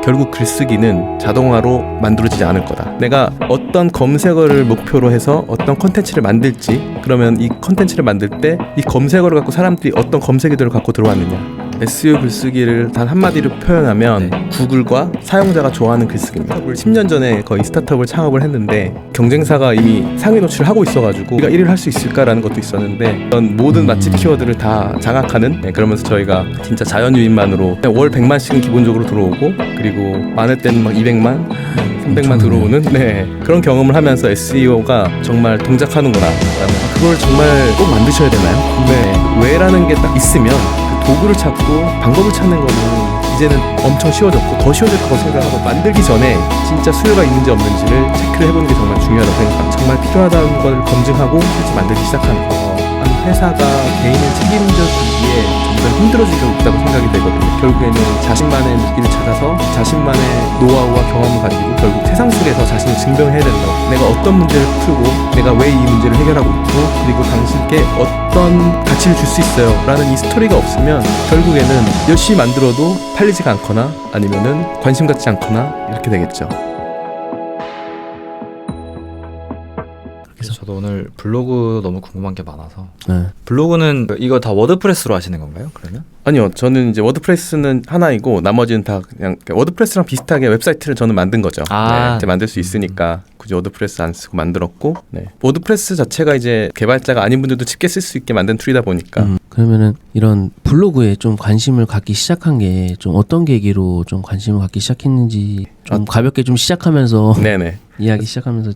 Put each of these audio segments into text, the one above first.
결국 글쓰기는 자동화로 만들어지지 않을 거다. 내가 어떤 검색어를 목표로 해서 어떤 컨텐츠를 만들지, 그러면 이 컨텐츠를 만들 때 이 검색어를 갖고 사람들이 어떤 검색어들을 갖고 들어왔느냐, SEO 글쓰기를 단 한마디로 표현하면 구글과 사용자가 좋아하는 글쓰기입니다. 10년 전에 거의 스타트업을 창업을 했는데 경쟁사가 이미 상위 노출을 하고 있어가지고 우리가 1위를 할 수 있을까라는 것도 있었는데 그런 모든 맛집 키워드를 다 장악하는, 그러면서 저희가 진짜 자연유인만으로 월 100만씩은 기본적으로 들어오고, 그리고 많을 때는 막 200만 300만 들어오는 그런 경험을 하면서 SEO가 정말 동작하는구나, 그걸 정말 꼭 만드셔야 되나요? 왜라는 게 딱 있으면 그 도구를 찾고 방법을 찾는 거는 이제는 엄청 쉬워졌고 더 쉬워질 거라고 생각하고, 만들기 전에 진짜 수요가 있는지 없는지를 체크를 해보는 게 정말 중요하다고 생각합니다. 정말 필요하다는 걸 검증하고 실제 만들기 시작하는 거. 한 회사가 개인을 책임져주기에 정말 힘들어지고 있다고 생각이 되거든요. 결국에는 자신만의 무기를 찾아서 자신만의 노하우와 경험을 가지고 결국 세상 속에서 자신을 증명해야 된다고. 내가 어떤 문제를 풀고 내가 왜 이 문제를 해결하고 있고, 그리고 당신께 어떤 가치를 줄 수 있어요 라는 이 스토리가 없으면 결국에는 열심히 만들어도 팔리지가 않거나 아니면은 관심 갖지 않거나 이렇게 되겠죠. 저도 오늘 블로그 너무 궁금한 게 많아서. 블로그는 이거 다 워드프레스로 하시는 건가요, 그러면? 아니요, 저는 이제 워드프레스는 하나이고 나머지는 다 그냥 워드프레스랑 비슷하게 웹사이트를 저는 만든 거죠. 이제 만들 수 있으니까 굳이 워드프레스 안 쓰고 만들었고, 워드프레스 자체가 이제 개발자가 아닌 분들도 쉽게 쓸 수 있게 만든 툴이다 보니까. 그러면은 이런 블로그에 좀 관심을 갖기 시작한 게 좀 어떤 계기로 좀 관심을 갖기 시작했는지 좀 가볍게 좀 시작하면서 이야기 시작하면서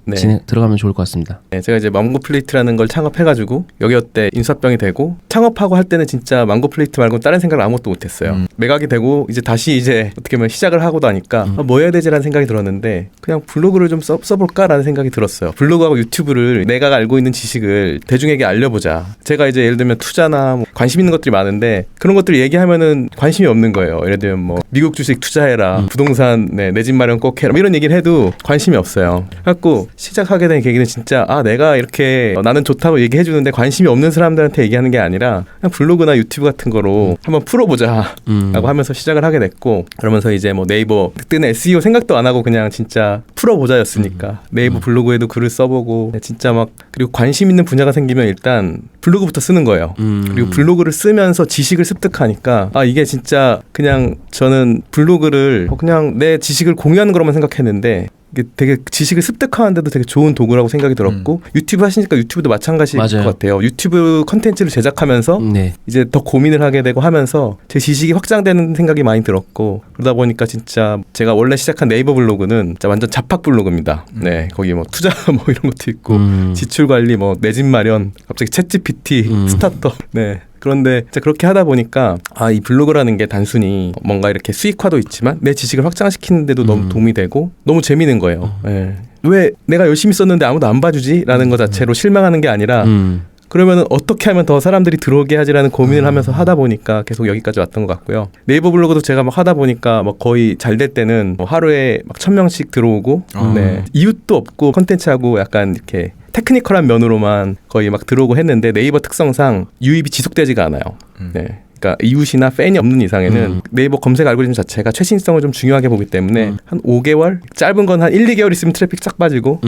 들어가면 좋을 것 같습니다. 제가 이제 망고플레이트라는 걸 창업해가지고 여기어때 인수합병이 되고, 창업하고 할 때는 진짜 망고플레이트 말고 다른 생각을 아무것도 못했어요. 매각이 되고 이제 다시 이제 어떻게 보면 시작을 하고 나니까 뭐 해야 되지라는 생각이 들었는데 그냥 블로그를 좀 써볼까라는 생각이 들었어요. 블로그하고 유튜브를 내가 알고 있는 지식을 대중에게 알려보자. 제가 이제 예를 들면 투자나 뭐 관심 있는 것들이 많은데 그런 것들을 얘기하면은 관심이 없는 거예요. 예를 들면 뭐 미국 주식 투자해라, 부동산 내 집 마련 꼭 해라, 이런 얘기를 해도 관심이 없어요. 그래갖고 시작하게 된 계기는 진짜 내가 이렇게 나는 좋다고 얘기해 주는데 관심이 없는 사람들한테 얘기하는 게 아니라 그냥 블로그나 유튜브 같은 거로 한번 풀어보자 라고 하면서 시작을 하게 됐고, 그러면서 이제 뭐 네이버, 그때는 SEO 생각도 안 하고 그냥 진짜 풀어보자였으니까 네이버 블로그에도 글을 써보고 진짜 막, 그리고 관심 있는 분야가 생기면 일단 블로그부터 쓰는 거예요. 그리고 블로그를 쓰면서 지식을 습득하니까 이게 진짜 그냥 저는 블로그를 그냥 내 지식을 공유하는 거로만 생각했는데 이게 되게 지식을 습득하는데도 되게 좋은 도구라고 생각이 들었고, 유튜브 하시니까 유튜브도 마찬가지일 것 같아요. 유튜브 컨텐츠를 제작하면서 이제 더 고민을 하게 되고 하면서 제 지식이 확장되는 생각이 많이 들었고, 그러다 보니까 진짜 제가 원래 시작한 네이버 블로그는 진짜 완전 잡학 블로그입니다. 거기 뭐 투자 뭐 이런 것도 있고 지출 관리, 뭐 내 집 마련, 갑자기 챗GPT, 스타트업. 그런데 진짜 그렇게 하다 보니까 이 블로그라는 게 단순히 뭔가 이렇게 수익화도 있지만 내 지식을 확장시키는 데도 너무 도움이 되고 너무 재미있는 거예요. 왜 내가 열심히 썼는데 아무도 안 봐주지? 라는 것 자체로 실망하는 게 아니라 그러면 어떻게 하면 더 사람들이 들어오게 하지라는 고민을 하면서 하다 보니까 계속 여기까지 왔던 것 같고요. 네이버 블로그도 제가 막 하다 보니까 막 거의 잘 될 때는 뭐 하루에 막 1000명씩 들어오고 이웃도 없고 컨텐츠하고 약간 이렇게 테크니컬한 면으로만 거의 막 들어오고 했는데, 네이버 특성상 유입이 지속되지가 않아요. 그러니까 이웃이나 팬이 없는 이상에는 네이버 검색 알고리즘 자체가 최신성을 좀 중요하게 보기 때문에 한 5개월? 짧은 건 한 1, 2개월 있으면 트래픽 싹 빠지고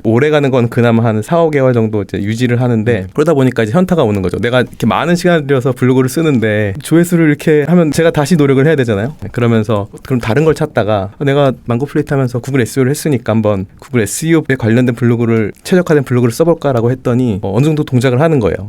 오래 가는 건 그나마 한 4, 5개월 정도 이제 유지를 하는데, 그러다 보니까 이제 현타가 오는 거죠. 내가 이렇게 많은 시간을 들여서 블로그를 쓰는데 조회수를 이렇게 하면 제가 다시 노력을 해야 되잖아요. 그러면서 그럼 다른 걸 찾다가 내가 망고플레이트 하면서 구글 SEO를 했으니까 한번 구글 SEO에 관련된 블로그를, 최적화된 블로그를 써볼까라고 했더니 어느 정도 동작을 하는 거예요.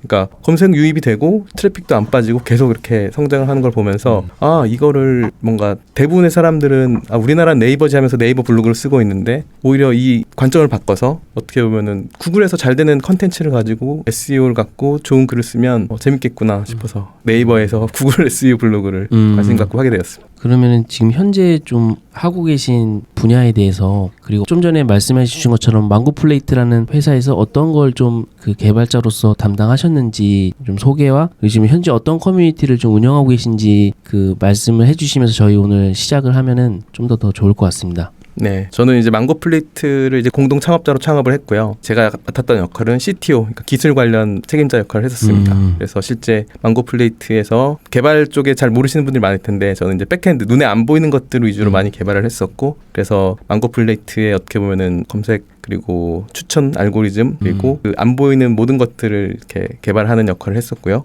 그러니까 검색 유입이 되고 트래픽도 안 빠지고 계속 이렇게 성장을 하는 걸 보면서 이거를 뭔가 대부분의 사람들은 우리나라 네이버지 하면서 네이버 블로그를 쓰고 있는데, 오히려 이 관점을 바꿔서 어떻게 보면은 구글에서 잘 되는 컨텐츠를 가지고 SEO를 갖고 좋은 글을 쓰면 재밌겠구나 싶어서 네이버에서 구글 SEO 블로그를 관심 갖고 하게 되었습니다. 그러면은 지금 현재 좀 하고 계신 분야에 대해서, 그리고 좀 전에 말씀해 주신 것처럼 망고플레이트라는 회사에서 어떤 걸 좀 그 개발자로서 담당하셨는지 좀 소개와, 요즘 현재 어떤 커뮤니티를 좀 운영하고 계신지 그 말씀을 해주시면서 저희 오늘 시작을 하면은 좀 더 좋을 것 같습니다. 네, 저는 이제 망고플레이트를 이제 공동 창업자로 창업을 했고요. 제가 맡았던 역할은 CTO, 그러니까 기술 관련 책임자 역할을 했었습니다. 그래서 실제 망고플레이트에서 개발 쪽에 잘 모르시는 분들이 많을 텐데 저는 이제 백엔드 눈에 안 보이는 것들 위주로 많이 개발을 했었고, 그래서 망고플레이트에 어떻게 보면은 검색 그리고 추천 알고리즘 그리고 그 안 보이는 모든 것들을 이렇게 개발하는 역할을 했었고요.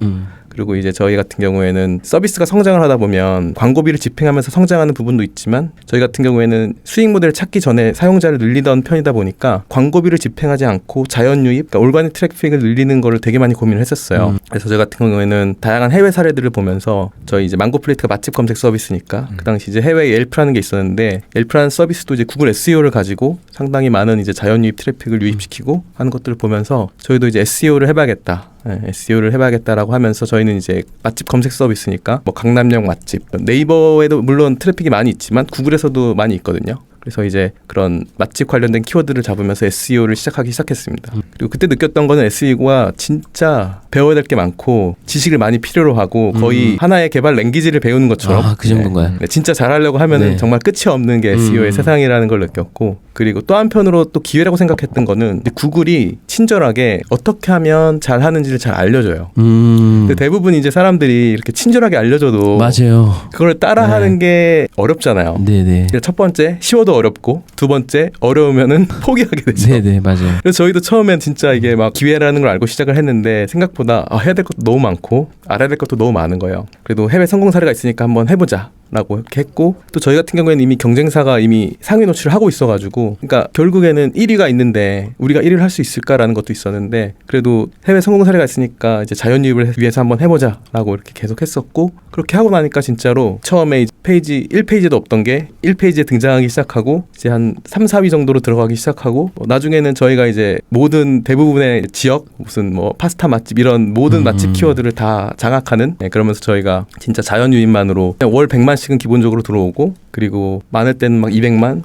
그리고 이제 저희 같은 경우에는 서비스가 성장을 하다 보면 광고비를 집행하면서 성장하는 부분도 있지만, 저희 같은 경우에는 수익 모델을 찾기 전에 사용자를 늘리던 편이다 보니까 광고비를 집행하지 않고 자연 유입, 그러니까 올가닉 트래픽을 늘리는 거를 되게 많이 고민을 했었어요. 그래서 저희 같은 경우에는 다양한 해외 사례들을 보면서, 저희 이제 망고플레이트가 맛집 검색 서비스니까 그 당시 이제 해외에 옐프라는 게 있었는데, 옐프라는 서비스도 이제 구글 SEO를 가지고 상당히 많은 이제 자연 유입 트래픽을 유입시키고 하는 것들을 보면서 저희도 이제 SEO를 해봐야겠다. 네, SEO를 해봐야겠다라고 하면서, 저희는 이제 맛집 검색 서비스니까 뭐 강남역 맛집, 네이버에도 물론 트래픽이 많이 있지만 구글에서도 많이 있거든요. 그래서 이제 그런 맛집 관련된 키워드를 잡으면서 SEO를 시작하기 시작했습니다. 그리고 그때 느꼈던 거는 SEO가 진짜 배워야 될 게 많고 지식을 많이 필요로 하고 거의 하나의 개발 랭귀지를 배우는 것처럼. 그 정도인가요? 네, 진짜 잘하려고 하면은 네. 정말 끝이 없는 게 SEO의 세상이라는 걸 느꼈고, 그리고 또 한편으로 또 기회라고 생각했던 거는 구글이 친절하게 어떻게 하면 잘하는지를 잘 알려줘요. 근데 대부분 이제 사람들이 이렇게 친절하게 알려줘도 맞아요. 그걸 따라하는 게 어렵잖아요. 네네. 첫 번째 쉬워도 어렵고, 두 번째 어려우면은 포기하게 되죠. 네네, 맞아요. 그래서 저희도 처음엔 진짜 이게 막 기회라는 걸 알고 시작을 했는데, 생각보다 해야 될 것도 너무 많고 알아야 될 것도 너무 많은 거예요. 그래도 해외 성공 사례가 있으니까 한번 해보자 라고 이렇게 했고, 또 저희 같은 경우에는 이미 경쟁사가 이미 상위 노출을 하고 있어가지고, 그러니까 결국에는 1위가 있는데 우리가 1위를 할 수 있을까라는 것도 있었는데, 그래도 해외 성공 사례가 있으니까 이제 자연유입을 위해서 한번 해보자 라고 이렇게 계속 했었고, 그렇게 하고 나니까 진짜로 처음에 페이지 1페이지도 없던 게 1페이지에 등장하기 시작하고, 이제 한 3, 4위 정도로 들어가기 시작하고, 나중에는 저희가 이제 모든 대부분의 지역, 무슨 뭐 파스타 맛집 이런 모든 맛집 키워드를 다 장악하는, 그러면서 저희가 진짜 자연유입만으로 월 100만씩은 기본적으로 들어오고, 그리고 많을 때는 막 200만,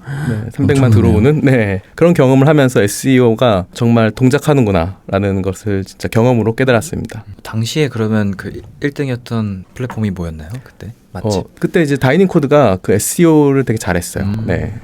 300만 들어오는 그런 경험을 하면서 SEO가 정말 동작하는구나 라는 것을 진짜 경험으로 깨달았습니다. 당시에 그러면 그 1등이었던 플랫폼이 뭐였나요? 그때? 맛집? 그때 이제 다이닝 코드가 그 SEO를 되게 잘했어요.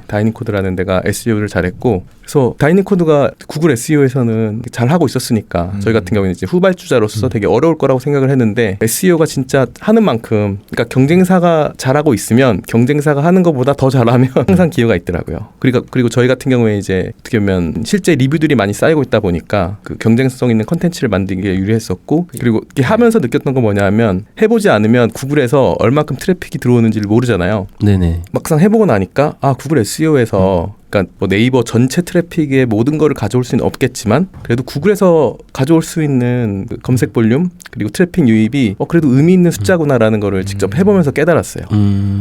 다이닝 코드라는 데가 SEO를 잘했고, 그래서 다이닝 코드가 구글 SEO에서는 잘 하고 있었으니까 저희 같은 경우는 이제 후발주자로서 되게 어려울 거라고 생각을 했는데, SEO가 진짜 하는 만큼, 그러니까 경쟁사가 잘하고 있으면 경쟁사가 하는 것보다 더 잘하면 항상 기회가 있더라고요. 그리고 저희 같은 경우에 이제 어떻게 보면 실제 리뷰들이 많이 쌓이고 있다 보니까 그 경쟁성 있는 컨텐츠를 만들기에 유리했었고, 그리고 이렇게 하면서 느꼈던 건 뭐냐면, 해보지 않으면 구글에서 얼마큼 트래픽이 들어오는지를 모르잖아요. 네네. 막상 해보고 나니까 구글 SEO에서 그러니까 뭐 네이버 전체 트래픽의 모든 거를 가져올 수는 없겠지만, 그래도 구글에서 가져올 수 있는 그 검색 볼륨 그리고 트래픽 유입이 그래도 의미 있는 숫자구나라는 거를 직접 해보면서 깨달았어요.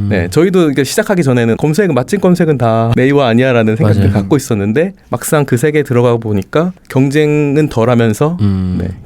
네, 저희도 이게 시작하기 전에는 맛집 검색은 다 네이버 아니야라는 생각을 맞아요. 갖고 있었는데, 막상 그 세계에 들어가 보니까 경쟁은 덜하면서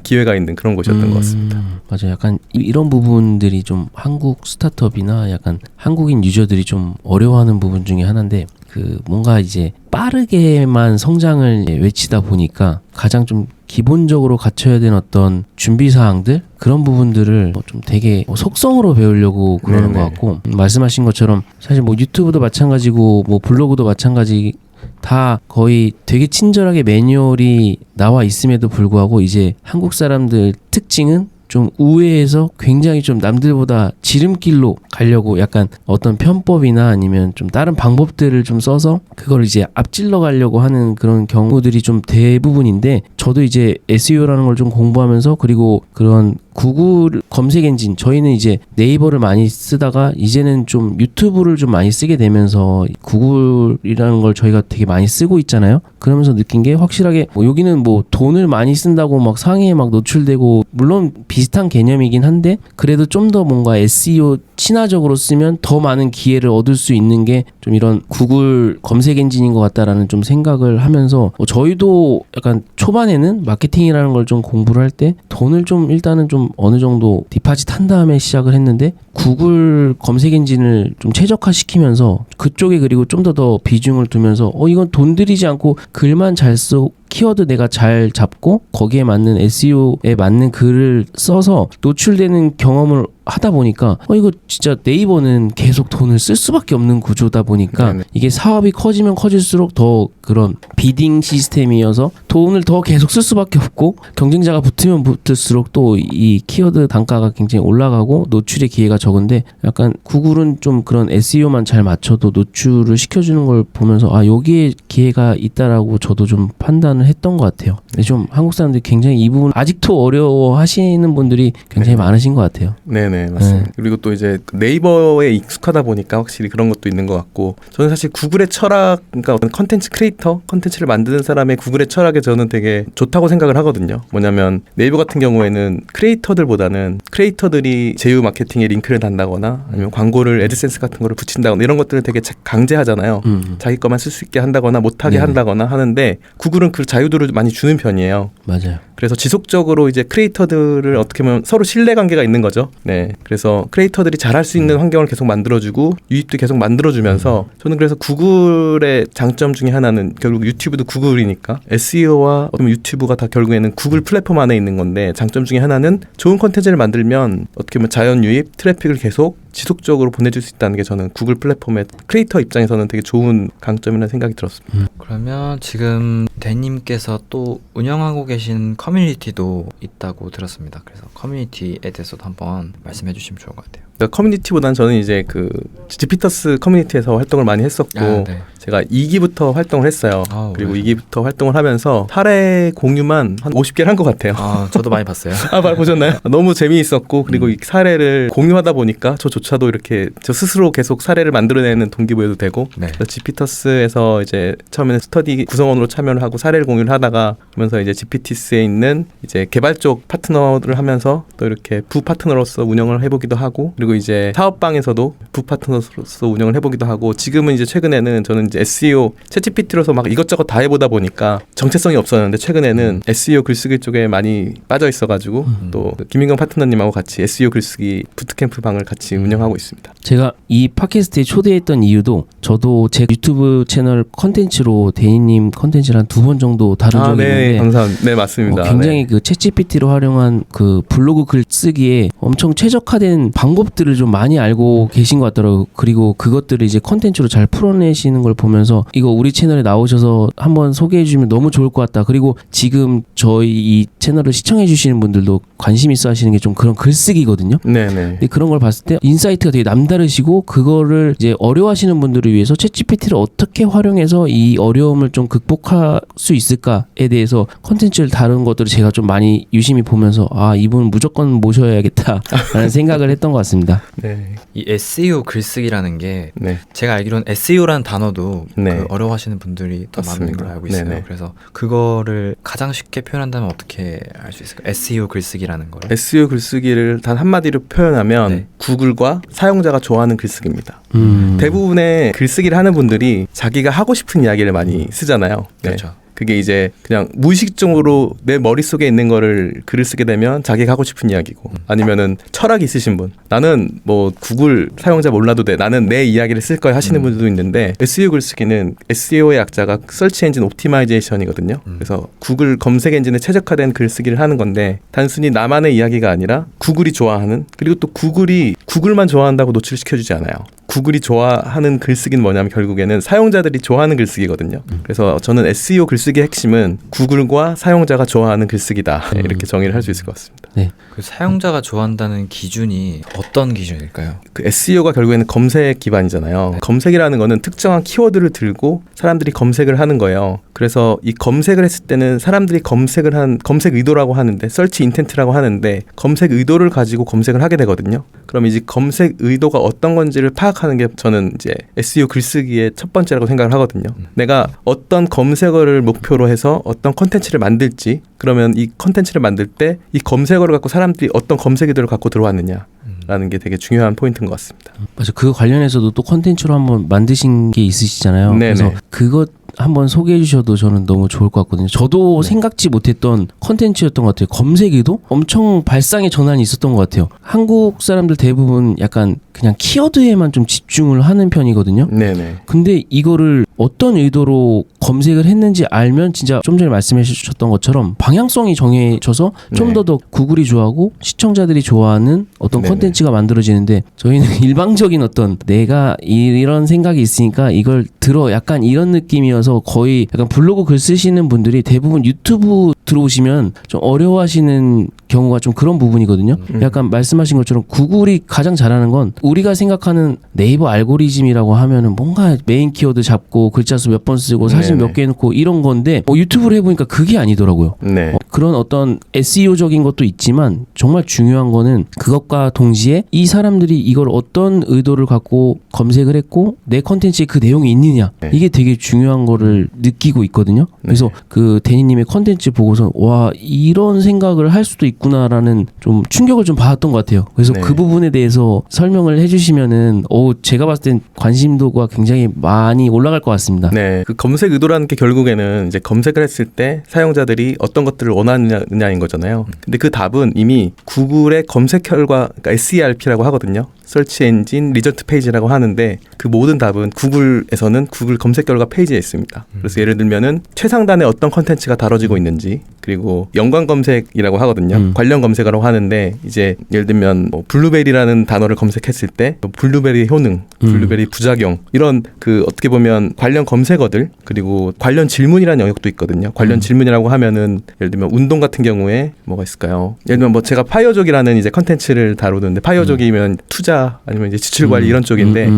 기회가 있는 그런 곳이었던 것 같습니다. 맞아요. 약간 이런 부분들이 좀 한국 스타트업이나 약간 한국인 유저들이 좀 어려워하는 부분 중에 하나인데, 그 뭔가 이제 빠르게만 성장을 외치다 보니까 가장 좀 기본적으로 갖춰야 되는 어떤 준비 사항들, 그런 부분들을 좀 되게 속성으로 배우려고 그러는 것 같고, 말씀하신 것처럼 사실 뭐 유튜브도 마찬가지고 뭐 블로그도 마찬가지, 다 거의 되게 친절하게 매뉴얼이 나와 있음에도 불구하고, 이제 한국 사람들 특징은 좀 우회해서 굉장히 좀 남들보다 지름길로 가려고 약간 어떤 편법이나 아니면 좀 다른 방법들을 좀 써서 그걸 이제 앞질러 가려고 하는 그런 경우들이 좀 대부분인데, 저도 이제 SEO라는 걸 좀 공부하면서, 그리고 그런 구글 검색 엔진, 저희는 이제 네이버를 많이 쓰다가 이제는 좀 유튜브를 좀 많이 쓰게 되면서 구글이라는 걸 저희가 되게 많이 쓰고 있잖아요. 그러면서 느낀 게, 확실하게 여기는 뭐 돈을 많이 쓴다고 막 상위에 막 노출되고, 물론 비슷한 개념이긴 한데, 그래도 좀 더 뭔가 SEO 친화적으로 쓰면 더 많은 기회를 얻을 수 있는 게 좀 이런 구글 검색 엔진인 것 같다라는 좀 생각을 하면서, 저희도 약간 초반에는 마케팅이라는 걸 좀 공부를 할 때 돈을 좀 일단은 좀 어느 정도 디파짓 한 다음에 시작을 했는데, 구글 검색 엔진을 좀 최적화시키면서 그쪽에 그리고 좀 더 비중을 두면서 이건 돈 들이지 않고 글만 잘 써 키워드 내가 잘 잡고 거기에 맞는 SEO에 맞는 글을 써서 노출되는 경험을 하다 보니까 이거 진짜 네이버는 계속 돈을 쓸 수밖에 없는 구조다 보니까 네네. 이게 사업이 커지면 커질수록 더 그런 비딩 시스템이어서 돈을 더 계속 쓸 수밖에 없고 경쟁자가 붙으면 붙을수록 또 이 키워드 단가가 굉장히 올라가고 노출의 기회가 적은데 약간 구글은 좀 그런 SEO만 잘 맞춰도 노출을 시켜주는 걸 보면서 여기에 기회가 있다라고 저도 좀 판단을 했던 것 같아요. 근데 좀 한국 사람들이 굉장히 이 부분 아직도 어려워하시는 분들이 굉장히 많으신 것 같아요. 네네 맞습니다. 그리고 또 이제 네이버에 익숙하다 보니까 확실히 그런 것도 있는 것 같고 저는 사실 구글의 철학 그러니까 어떤 컨텐츠 크리에이터 컨텐츠를 만드는 사람의 구글의 철학에 저는 되게 좋다고 생각을 하거든요. 뭐냐면 네이버 같은 경우에는 크리에이터들보다는 크리에이터들이 제휴 마케팅에 링크를 단다거나 아니면 광고를 애드센스 같은 거를 붙인다거나 이런 것들을 되게 강제하잖아요. 자기 것만 쓸 수 있게 한다거나 못하게 네네. 한다거나 하는데 구글은 그 자유도를 많이 주는 편이에요. 맞아요. 그래서 지속적으로 이제 크리에이터들을 어떻게 보면 서로 신뢰 관계가 있는 거죠. 네. 그래서 크리에이터들이 잘할 수 있는 환경을 계속 만들어주고 유입도 계속 만들어주면서 저는 그래서 구글의 장점 중에 하나는 결국 유튜브도 구글이니까 SEO와 유튜브가 다 결국에는 구글 플랫폼 안에 있는 건데 장점 중에 하나는 좋은 콘텐츠를 만들면 어떻게 보면 자연 유입, 트래픽을 계속 지속적으로 보내줄 수 있다는 게 저는 구글 플랫폼의 크리에이터 입장에서는 되게 좋은 강점이라는 생각이 들었습니다. 그러면 지금 대님께서 또 운영하고 계신 커뮤니티도 있다고 들었습니다. 그래서 커뮤니티에 대해서도 한번 말씀해 주시면 좋을 것 같아요. 그러니까 커뮤니티보다는 저는 이제 그 지피터스 커뮤니티에서 활동을 많이 했었고 네. 제가 2기부터 활동을 했어요. 그리고 네. 2기부터 활동을 하면서 사례 공유만 한 50개를 한 것 같아요. 저도 많이 봤어요. 보셨나요? 너무 재미있었고 그리고 이 사례를 공유하다 보니까 저조차도 이렇게 저 스스로 계속 사례를 만들어내는 동기부여도 되고 네. 그래서 지피터스에서 이제 처음에는 스터디 구성원으로 참여를 하고 사례를 공유를 하다가 그러면서 이제 지피티스에 있는 이제 개발 쪽 파트너를 하면서 또 이렇게 부 파트너로서 운영을 해보기도 하고 그리고 이제 사업방에서도 부 파트너로서 운영을 해보기도 하고 지금은 이제 최근에는 저는 이제 SEO 챗GPT로서 막 이것저것 다 해보다 보니까 정체성이 없었는데 최근에는 SEO 글쓰기 쪽에 많이 빠져 있어가지고 또 김인경 파트너님하고 같이 SEO 글쓰기 부트캠프 방을 같이 운영하고 있습니다. 제가 이 팟캐스트에 초대했던 이유도 저도 제 유튜브 채널 컨텐츠로 대인님 컨텐츠를 한 2번 정도 다룬 적이 네, 있는데 감사합니다. 네, 맞습니다. 굉장히 네. 그 챗GPT로 활용한 그 블로그 글 쓰기에 엄청 최적화된 방법들을 좀 많이 알고 계신 것 같더라고요. 그리고 그것들을 이제 컨텐츠로 잘 풀어내시는 걸 보면서 이거 우리 채널에 나오셔서 한번 소개해 주면 너무 좋을 것 같다. 그리고 지금 저희 이 채널을 시청해 주시는 분들도 관심 있어 하시는 게 좀 그런 글쓰기거든요. 네네. 근데 그런 걸 봤을 때 인사이트가 되게 남다르시고 그거를 이제 어려워하시는 분들을 위해서 챗GPT를 어떻게 활용해서 이 어려움을 좀 극복할 수 있을까에 대해서 컨텐츠를 다룬 것들을 제가 좀 많이 유심히 보면서 이분 무조건 모셔야겠다라는 생각을 했던 것 같습니다. 네. 이 SEO 글쓰기라는 게 네. 제가 알기로는 SEO라는 단어도 네. 그 어려워하시는 분들이 더 많은 맞습니다. 걸로 알고 있어요. 네네. 그래서 그거를 가장 쉽게 표현한다면 어떻게 할 수 있을까요? SEO 글쓰기라는 거를. SEO 글쓰기를 단 한마디로 표현하면 네. 구글과 사용자가 좋아하는 글쓰기입니다. 음. 대부분의 글쓰기를 하는 분들이 자기가 하고 싶은 이야기를 많이 쓰잖아요. 네. 그렇죠. 그게 이제 그냥 무의식적으로 내 머릿속에 있는 거를 글을 쓰게 되면 자기가 하고 싶은 이야기고 아니면은 철학이 있으신 분 나는 뭐 구글 사용자 몰라도 돼 나는 내 이야기를 쓸 거야 하시는 분들도 있는데 SEO 글쓰기는 SEO의 약자가 서치 엔진 옵티마이제이션이거든요. 그래서 구글 검색 엔진에 최적화된 글쓰기를 하는 건데 단순히 나만의 이야기가 아니라 구글이 좋아하는 그리고 또 구글이 구글만 좋아한다고 노출시켜주지 않아요. 구글이 좋아하는 글쓰기는 뭐냐면 결국에는 사용자들이 좋아하는 글쓰기거든요. 그래서 저는 SEO 글쓰기의 핵심은 구글과 사용자가 좋아하는 글쓰기다. 네, 이렇게 정의를 할 수 있을 것 같습니다. 네. 그 사용자가 좋아한다는 기준이 어떤 기준일까요? 그 SEO가 결국에는 검색 기반이잖아요. 검색이라는 거는 특정한 키워드를 들고 사람들이 검색을 하는 거예요. 그래서 이 검색을 했을 때는 사람들이 검색을 한 검색 의도라고 하는데 서치 인텐트라고 하는데 검색 의도를 가지고 검색을 하게 되거든요. 그럼 이제 검색 의도가 어떤 건지를 파악하는 게 저는 이제 SEO 글쓰기의 첫 번째라고 생각을 하거든요. 내가 어떤 검색어를 목표로 해서 어떤 컨텐츠를 만들지 그러면 이 컨텐츠를 만들 때 이 검색어를 갖고 사람들이 어떤 검색 의도를 갖고 들어왔느냐 라는 게 되게 중요한 포인트인 것 같습니다. 맞아. 그 관련해서도 또 컨텐츠로 한번 만드신 게 있으시잖아요. 네네. 그래서 그것 한번 소개해 주셔도 저는 너무 좋을 것 같거든요. 저도 생각지 못했던 컨텐츠였던 것 같아요. 검색에도 엄청 발상의 전환이 있었던 것 같아요. 한국 사람들 대부분 약간 그냥 키워드에만 좀 집중을 하는 편이거든요. 네네. 근데 이거를 어떤 의도로 검색을 했는지 알면 진짜 좀 전에 말씀해 주셨던 것처럼 방향성이 정해져서 좀 네. 더 구글이 좋아하고 시청자들이 좋아하는 어떤 네네. 콘텐츠가 만들어지는데 저희는 일방적인 어떤 내가 이런 생각이 있으니까 이걸 들어 약간 이런 느낌이어서 거의 약간 블로그 글 쓰시는 분들이 대부분 유튜브 들어오시면 좀 어려워하시는 경우가 좀 그런 부분이거든요. 약간 말씀하신 것처럼 구글이 가장 잘하는 건 우리가 생각하는 네이버 알고리즘이라고 하면은 뭔가 메인 키워드 잡고 글자 수 몇 번 쓰고 사진 네네. 몇 개 해놓고 이런 건데 유튜브를 해보니까 그게 아니더라고요. 네. 그런 어떤 SEO적인 것도 있지만 정말 중요한 거는 그것과 동시에 이 사람들이 이걸 어떤 의도를 갖고 검색을 했고 내 컨텐츠에 그 내용이 있느냐 네. 이게 되게 중요한 거를 느끼고 있거든요. 그래서 그 데니님의 컨텐츠 보고서 와 이런 생각을 할 수도 있구나라는 좀 충격을 좀 받았던 것 같아요. 그래서 네. 그 부분에 대해서 설명을 해주시면은 제가 봤을 땐 관심도가 굉장히 많이 올라갈 것 같습니다. 네. 그 검색 의도라는 게 결국에는 이제 검색을 했을 때 사용자들이 어떤 것들을 원하느냐인 거잖아요. 근데 그 답은 이미 구글의 검색 결과, 그러니까 SERP라고 하거든요. 서치 엔진 리저트 페이지라고 하는데 그 모든 답은 구글에서는 구글 검색 결과 페이지에 있습니다. 그래서 예를 들면은 최상단에 어떤 컨텐츠가 다뤄지고 있는지, 그리고 연관 검색이라고 하거든요. 관련 검색어라고 하는데 이제 예를 들면 뭐 블루베리라는 단어를 검색했을 때 블루베리 효능, 블루베리 부작용 이런 그 어떻게 보면 관련 검색어들, 그리고 관련 질문이라는 영역도 있거든요. 관련 질문이라고 하면은 예를 들면 운동 같은 경우에 뭐가 있을까요? 예를 들면 뭐 제가 파이어족이라는 이제 컨텐츠를 다루는데 파이어족이면 투자 아니면 이제 지출 관리 이런 쪽인데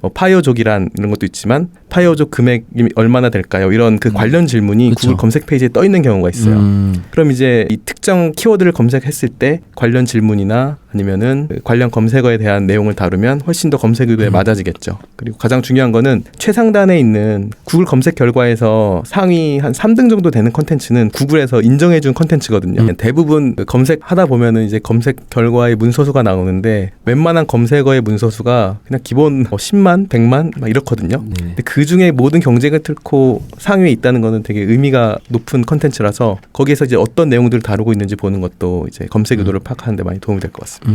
뭐 파이어족이란 이런 것도 있지만 파이어족 금액이 얼마나 될까요? 이런 그 관련 질문이 그쵸. 구글 검색 페이지에 떠 있는 경우가 있어요. 그럼 이제 이 특정 키워드를 검색했을 때 관련 질문이나 아니면은 그 관련 검색어에 대한 내용을 다루면 훨씬 더 검색 의도에 맞아지겠죠. 그리고 가장 중요한 거는 최상단에 있는 구글 검색 결과에서 상위 한 3등 정도 되는 컨텐츠는 구글에서 인정해준 컨텐츠거든요. 대부분 그 검색하다 보면은 이제 검색 결과의 문서수가 나오는데 웬만한 검색어의 문서수가 그냥 기본 10만, 100만 막 이렇거든요. 근데 그 중에 모든 경쟁을 뚫고 상위에 있다는 거는 되게 의미가 높은 컨텐츠라서 거기에서 이제 어떤 내용들을 다루고 있는지 보는 것도 이제 검색 의도를 파악하는 데 많이 도움이 될 것 같습니다.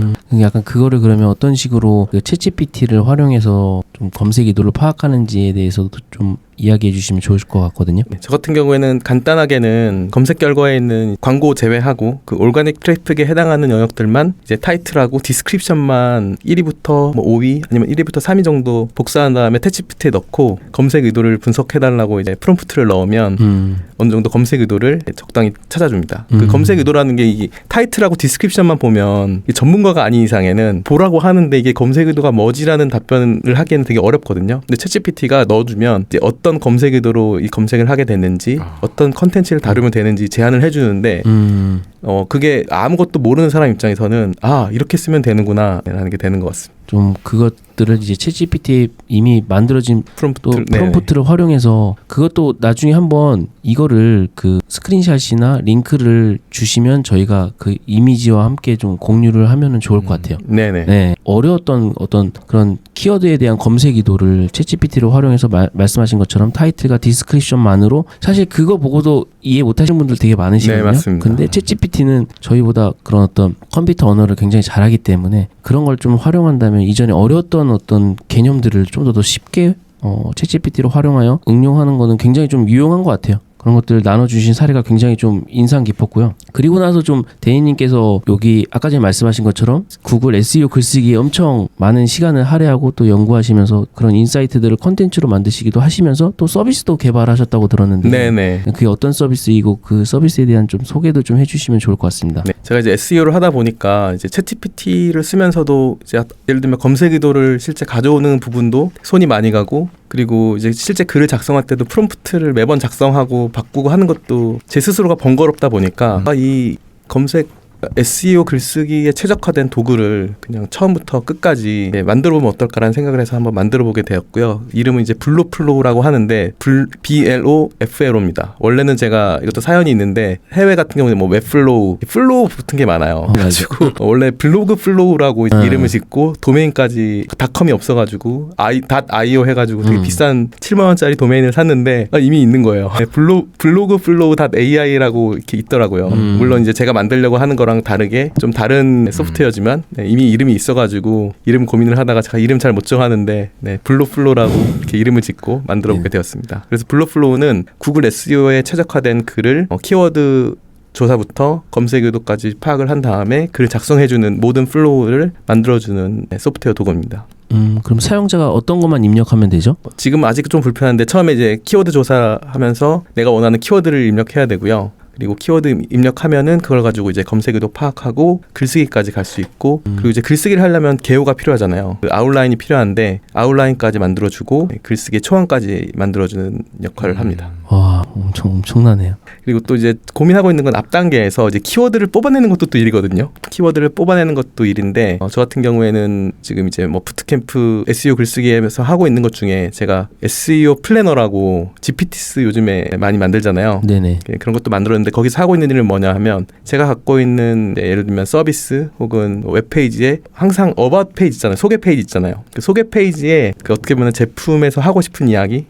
약간 그거를 그러면 어떤 식으로 그 챗GPT를 활용해서 좀 검색 의도를 파악하는지에 대해서도 좀 이야기해 주시면 좋을 것 같거든요. 네, 저 같은 경우에는 간단하게는 검색 결과에 있는 광고 제외하고 그 올가닉 트래픽에 해당하는 영역들만 이제 타이틀하고 디스크립션만 1위부터 뭐 5위 아니면 1위부터 3위 정도 복사한 다음에 챗GPT에 넣고 검색 의도를 분석해달라고 이제 프롬프트를 넣으면 어느 정도 검색 의도를 적당히 찾아줍니다. 그 검색 의도라는 게 이 타이틀하고 디스크립션만 보면 전문가가 아닌 이상에는 보라고 하는데 이게 검색 의도가 뭐지라는 답변을 하기에는 되게 어렵거든요. 근데 챗GPT가 넣어주면 이제 어떤 검색 의도로 이 검색을 하게 됐는지 어떤 컨텐츠를 다루면 되는지 제안을 해주는데 그게 아무것도 모르는 사람 입장에서는 이렇게 쓰면 되는구나 라는 게 되는 것 같습니다. 좀 그것들을 이제 챗GPT 이미 만들어진 프롬프트를 활용해서 그것도 나중에 한번 이거를 그 스크린샷이나 링크를 주시면 저희가 그 이미지와 함께 좀 공유를 하면은 좋을 것 같아요. 네네. 네, 어려웠던 어떤 그런 키워드에 대한 검색 의도를 챗GPT로 활용해서 말씀하신 것처럼 타이틀과 디스크립션만으로 사실 그거 보고도 이해 못하시는 분들 되게 많으시거든요. 네, 맞습니다. 근데 챗GPT는 저희보다 그런 어떤 컴퓨터 언어를 굉장히 잘하기 때문에 그런 걸 좀 활용한다면 이전에 어려웠던 어떤 개념들을 좀 더 쉽게 챗GPT로 활용하여 응용하는 거는 굉장히 좀 유용한 것 같아요. 그런 것들을 나눠주신 사례가 굉장히 좀 인상 깊었고요. 그리고 나서 좀 대인님께서 여기 아까 전에 말씀하신 것처럼 구글 SEO 글쓰기에 엄청 많은 시간을 할애하고 또 연구하시면서 그런 인사이트들을 컨텐츠로 만드시기도 하시면서 또 서비스도 개발하셨다고 들었는데 네네. 그게 어떤 서비스이고 그 서비스에 대한 좀 소개도 좀 해주시면 좋을 것 같습니다. 네, 제가 이제 SEO를 하다 보니까 이제 챗GPT를 쓰면서도 이제 예를 들면 검색 의도를 실제 가져오는 부분도 손이 많이 가고 그리고 이제 실제 글을 작성할 때도 프롬프트를 매번 작성하고 바꾸고 하는 것도 제 스스로가 번거롭다 보니까 이 검색 SEO 글쓰기에 최적화된 도구를 그냥 처음부터 끝까지 만들어보면 어떨까라는 생각을 해서 한번 만들어보게 되었고요. 이름은 이제 블로플로우라고 하는데 BLOFLO입니다. 원래는 제가 이것도 사연이 있는데 해외 같은 경우는 뭐 웹플로우, 플로우 붙은 게 많아요. 그래가지고 원래 블로그 플로우라고 이름을 짓고 도메인까지 닷컴이 없어가지고 .io 해가지고 되게 비싼 7만 원짜리 도메인을 샀는데 이미 있는 거예요. 블로그 플로우 .ai라고 이렇게 있더라고요. 물론 이제 제가 만들려고 하는 거랑 다르게 좀 다른 소프트웨어지만 이미 이름이 있어가지고 이름 고민을 하다가 제가 이름 잘 못 정하는데 블로플로우라고 이렇게 이름을 짓고 만들어보게 되었습니다. 그래서 블로플로우는 구글 SEO에 최적화된 글을 키워드 조사부터 검색 의도까지 파악을 한 다음에 글을 작성해주는 모든 플로우를 만들어주는 소프트웨어 도구입니다. 그럼 사용자가 어떤 것만 입력하면 되죠? 지금 아직 좀 불편한데 처음에 이제 키워드 조사하면서 내가 원하는 키워드를 입력해야 되고요. 그리고 키워드 입력하면은 그걸 가지고 이제 검색 의도 파악하고 글쓰기까지 갈 수 있고 그리고 이제 글쓰기를 하려면 개요가 필요하잖아요. 그 아웃라인이 필요한데 아웃라인까지 만들어주고 글쓰기 초안까지 만들어주는 역할을 합니다. 와, 엄청나네요. 그리고 또 이제 고민하고 있는 건 앞 단계에서 이제 키워드를 뽑아내는 것도 또 일이거든요. 키워드를 뽑아내는 것도 일인데 저 같은 경우에는 지금 이제 뭐 부트캠프 SEO 글쓰기에서 하고 있는 것 중에 제가 SEO 플래너라고 GPTs 요즘에 많이 만들잖아요. 네네. 그런 것도 만들었는데 거기서 하고 있는 일은 뭐냐 하면 제가 갖고 있는 예를 들면 서비스 혹은 웹페이지에 항상 어바웃 페이지 있잖아요. 소개 페이지 있잖아요. 그 소개 페이지에 그 어떻게 보면 제품에서 하고 싶은 이야기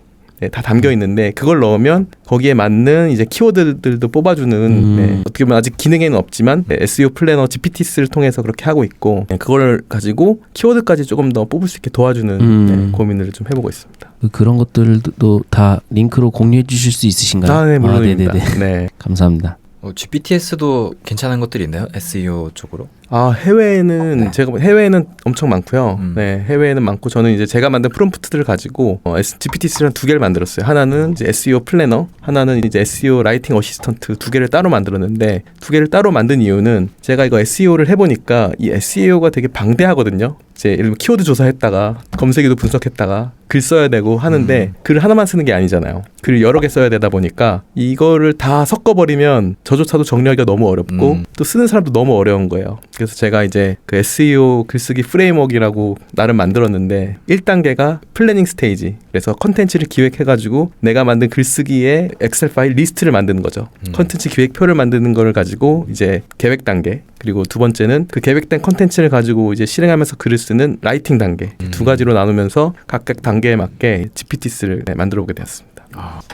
다 담겨 있는데 그걸 넣으면 거기에 맞는 이제 키워드들도 뽑아주는 어떻게 보면 아직 기능에는 없지만 SEO 플래너 GPTs를 통해서 그렇게 하고 있고 그걸 가지고 키워드까지 조금 더 뽑을 수 있게 도와주는 고민을 좀 해보고 있습니다. 그런 것들도 다 링크로 공유해 주실 수 있으신가요? 네, 물론입니다. 네네네. 네. 감사합니다. GPTs도 괜찮은 것들이 있나요? SEO 쪽으로? 해외에는 제가 해외에는 엄청 많고요. 네, 해외에는 많고 저는 이제 제가 만든 프롬프트들을 가지고 GPTs를 두 개를 만들었어요. 하나는 이제 SEO 플래너, 하나는 이제 SEO 라이팅 어시스턴트 두 개를 따로 만들었는데 두 개를 따로 만든 이유는 제가 이거 SEO를 해보니까 이 SEO가 되게 방대하거든요. 이제 예를 들면 키워드 조사했다가 검색에도 분석했다가 글 써야 되고 하는데 글을 하나만 쓰는 게 아니잖아요. 글을 여러 개 써야 되다 보니까 이거를 다 섞어버리면 저조차도 정리하기가 너무 어렵고 또 쓰는 사람도 너무 어려운 거예요. 그래서 제가 이제 그 SEO 글쓰기 프레임워크라고 나름 만들었는데 1단계가 플래닝 스테이지. 그래서 컨텐츠를 기획해가지고 내가 만든 글쓰기의 엑셀 파일 리스트를 만드는 거죠. 컨텐츠 기획표를 만드는 걸 가지고 이제 계획 단계. 그리고 두 번째는 그 계획된 컨텐츠를 가지고 이제 실행하면서 글을 쓰는 라이팅 단계. 두 가지로 나누면서 각각 단계에 맞게 GPTs를 만들어 보게 되었습니다.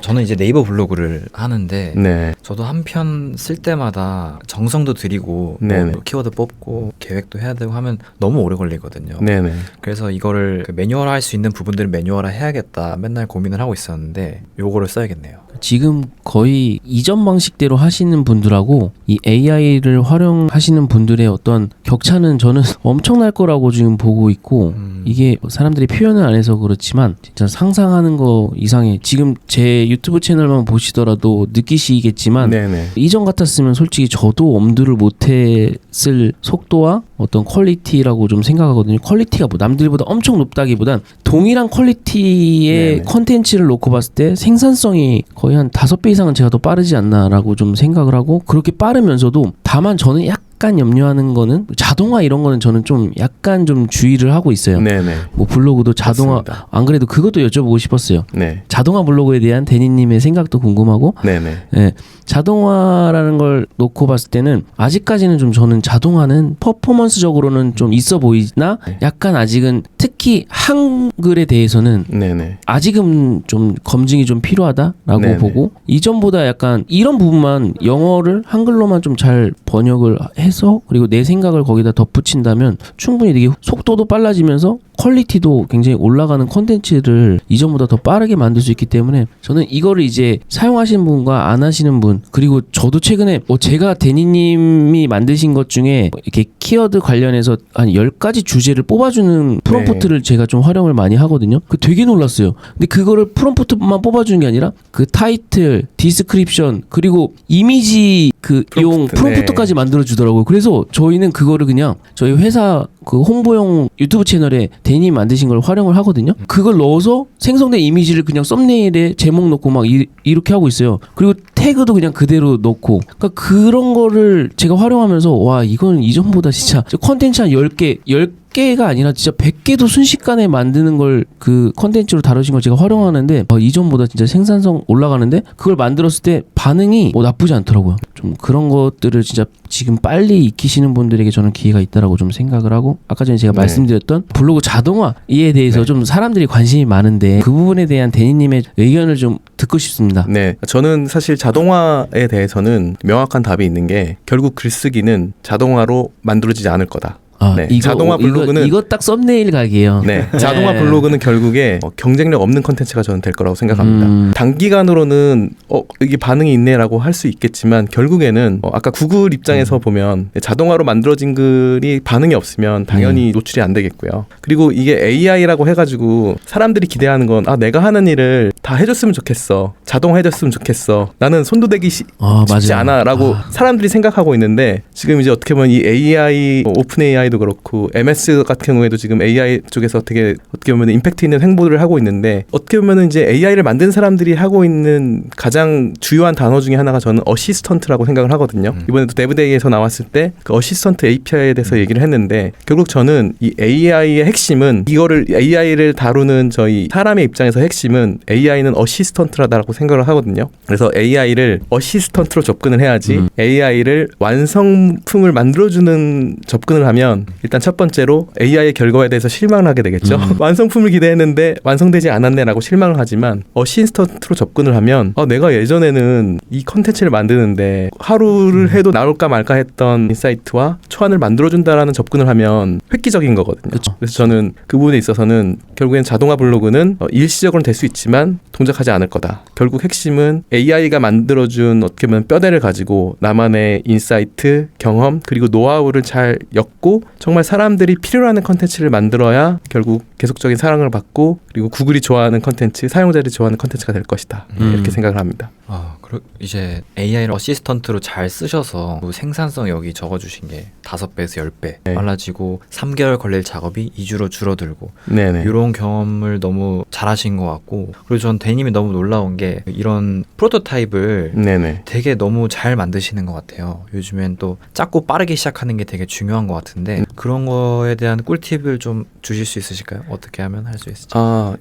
저는 이제 네이버 블로그를 하는데 네. 저도 한 편 쓸 때마다 정성도 들이고 뭐 키워드 뽑고 계획도 해야 되고 하면 너무 오래 걸리거든요. 네네. 그래서 이거를 매뉴얼화 할 수 있는 부분들을 매뉴얼화 해야겠다 맨날 고민을 하고 있었는데 요거를 써야겠네요. 지금 거의 이전 방식대로 하시는 분들하고 이 AI를 활용하시는 분들의 어떤 격차는 저는 엄청날 거라고 지금 보고 있고 이게 사람들이 표현을 안 해서 그렇지만 진짜 상상하는 거 이상의 지금 제 유튜브 채널만 보시더라도 느끼시겠지만 네네. 이전 같았으면 솔직히 저도 엄두를 못했을 속도와 어떤 퀄리티라고 좀 생각하거든요. 퀄리티가 뭐 남들보다 엄청 높다기보단 동일한 퀄리티의 컨텐츠를 놓고 봤을 때 생산성이 거의 한 5배 이상은 제가 더 빠르지 않나라고 좀 생각을 하고 그렇게 빠르면서도 다만 저는 약간 염려하는 거는 자동화 이런 거는 저는 좀 약간 좀 주의를 하고 있어요. 네네. 뭐 블로그도 자동화 맞습니다. 안 그래도 그것도 여쭤보고 싶었어요. 네. 자동화 블로그에 대한 데니님의 생각도 궁금하고 네네. 예, 자동화라는 걸 놓고 봤을 때는 아직까지는 좀 저는 자동화는 퍼포먼스적으로는 좀 있어 보이나 약간 아직은 특히 한글에 대해서는 네네. 아직은 좀 검증이 좀 필요하다라고 네네. 보고 이전보다 약간 이런 부분만 영어를 한글로만 좀 잘 번역을 해서 그리고 내 생각을 거기다 덧붙인다면 충분히 되게 속도도 빨라지면서 퀄리티도 굉장히 올라가는 콘텐츠를 이전보다 더 빠르게 만들 수 있기 때문에 저는 이거를 이제 사용하시는 분과 안 하시는 분 그리고 저도 최근에 제가 데니님이 만드신 것 중에 이렇게 키워드 관련해서 한 10가지 주제를 뽑아주는 프롬프트를 제가 좀 활용을 많이 하거든요. 그 되게 놀랐어요. 근데 그거를 프롬프트만 뽑아주는 게 아니라 그 타이틀, 디스크립션 그리고 이미지 그 용 프롬프트까지 만들어 주더라고요. 그래서 저희는 그거를 그냥 저희 회사 그 홍보용 유튜브 채널에 데니 만드신 걸 활용을 하거든요. 그걸 넣어서 생성된 이미지를 그냥 썸네일에 제목 넣고 막 이렇게 하고 있어요. 그리고 태그도 그냥 그대로 넣고 그러니까 그런 거를 제가 활용하면서 와 이건 이전보다 진짜 컨텐츠 한 10개가 아니라 진짜 100개도 순식간에 만드는 걸 그 컨텐츠로 다루신 걸 제가 활용하는데 이전보다 진짜 생산성 올라가는데 그걸 만들었을 때 반응이 나쁘지 않더라고요. 좀 그런 것들을 진짜 지금 빨리 익히시는 분들에게 저는 기회가 있다라고 좀 생각을 하고 아까 전에 제가 네. 말씀드렸던 블로그 자동화에 대해서 네. 좀 사람들이 관심이 많은데 그 부분에 대한 데니님의 의견을 좀 듣고 싶습니다. 네, 저는 사실 자동화에 대해서는 명확한 답이 있는 게 결국 글쓰기는 자동화로 만들어지지 않을 거다. 네, 자동화 블로그는 이거 딱 썸네일 각이에요. 네, 자동화 블로그는 결국에 경쟁력 없는 컨텐츠가 저는 될 거라고 생각합니다. 단기간으로는 이게 반응이 있네라고 할 수 있겠지만 결국에는 아까 구글 입장에서 보면 자동화로 만들어진 글이 반응이 없으면 당연히 노출이 안 되겠고요. 그리고 이게 AI라고 해가지고 사람들이 기대하는 건 내가 하는 일을 다 해줬으면 좋겠어. 자동화 해줬으면 좋겠어. 나는 손도 대기 쉽지 맞아요. 않아라고 사람들이 생각하고 있는데 지금 이제 어떻게 보면 이 AI, 오픈 AI도 그렇고 MS 같은 경우에도 지금 AI 쪽에서 어떻게 보면 임팩트 있는 행보를 하고 있는데 어떻게 보면 이제 AI를 만든 사람들이 하고 있는 가장 주요한 단어 중에 하나가 저는 어시스턴트라고 생각을 하거든요. 이번에도 데브데이에서 나왔을 때 그 어시스턴트 API에 대해서 얘기를 했는데 결국 저는 이 AI의 핵심은 이거를 AI를 다루는 저희 사람의 입장에서 핵심은 AI는 어시스턴트라고 생각을 하거든요. 그래서 AI를 어시스턴트로 접근을 해야지 AI를 완성품을 만들어주는 접근을 하면 일단 첫 번째로 AI의 결과에 대해서 실망을 하게 되겠죠. 완성품을 기대했는데 완성되지 않았네라고 실망을 하지만 어시스턴트로 접근을 하면 내가 예전에는 이 컨텐츠를 만드는데 하루를 해도 나올까 말까 했던 인사이트와 초안을 만들어준다라는 접근을 하면 획기적인 거거든요. 그쵸. 그래서 저는 그 부분에 있어서는 결국엔 자동화 블로그는 일시적으로는 될 수 있지만 동작하지 않을 거다. 결국 핵심은 AI가 만들어준 어떻게 보면 뼈대를 가지고 나만의 인사이트, 경험 그리고 노하우를 잘 엮고 정말 사람들이 필요로 하는 컨텐츠를 만들어야 결국 계속적인 사랑을 받고 그리고 구글이 좋아하는 컨텐츠, 사용자들이 좋아하는 컨텐츠가 될 것이다. 이렇게 생각을 합니다. 그리고 이제 AI를 어시스턴트로 잘 쓰셔서 그 생산성 여기 적어주신 게 5배에서 10배 네. 빨라지고 3개월 걸릴 작업이 2주로 줄어들고 네네. 이런 경험을 너무 잘하신 것 같고 그리고 전 대님이 너무 놀라운 게 이런 프로토타입을 네네. 되게 너무 잘 만드시는 것 같아요. 요즘엔 또 작고 빠르게 시작하는 게 되게 중요한 것 같은데 그런 거에 대한 꿀팁을 좀 주실 수 있으실까요? 어떻게 하면 할 수 있을지.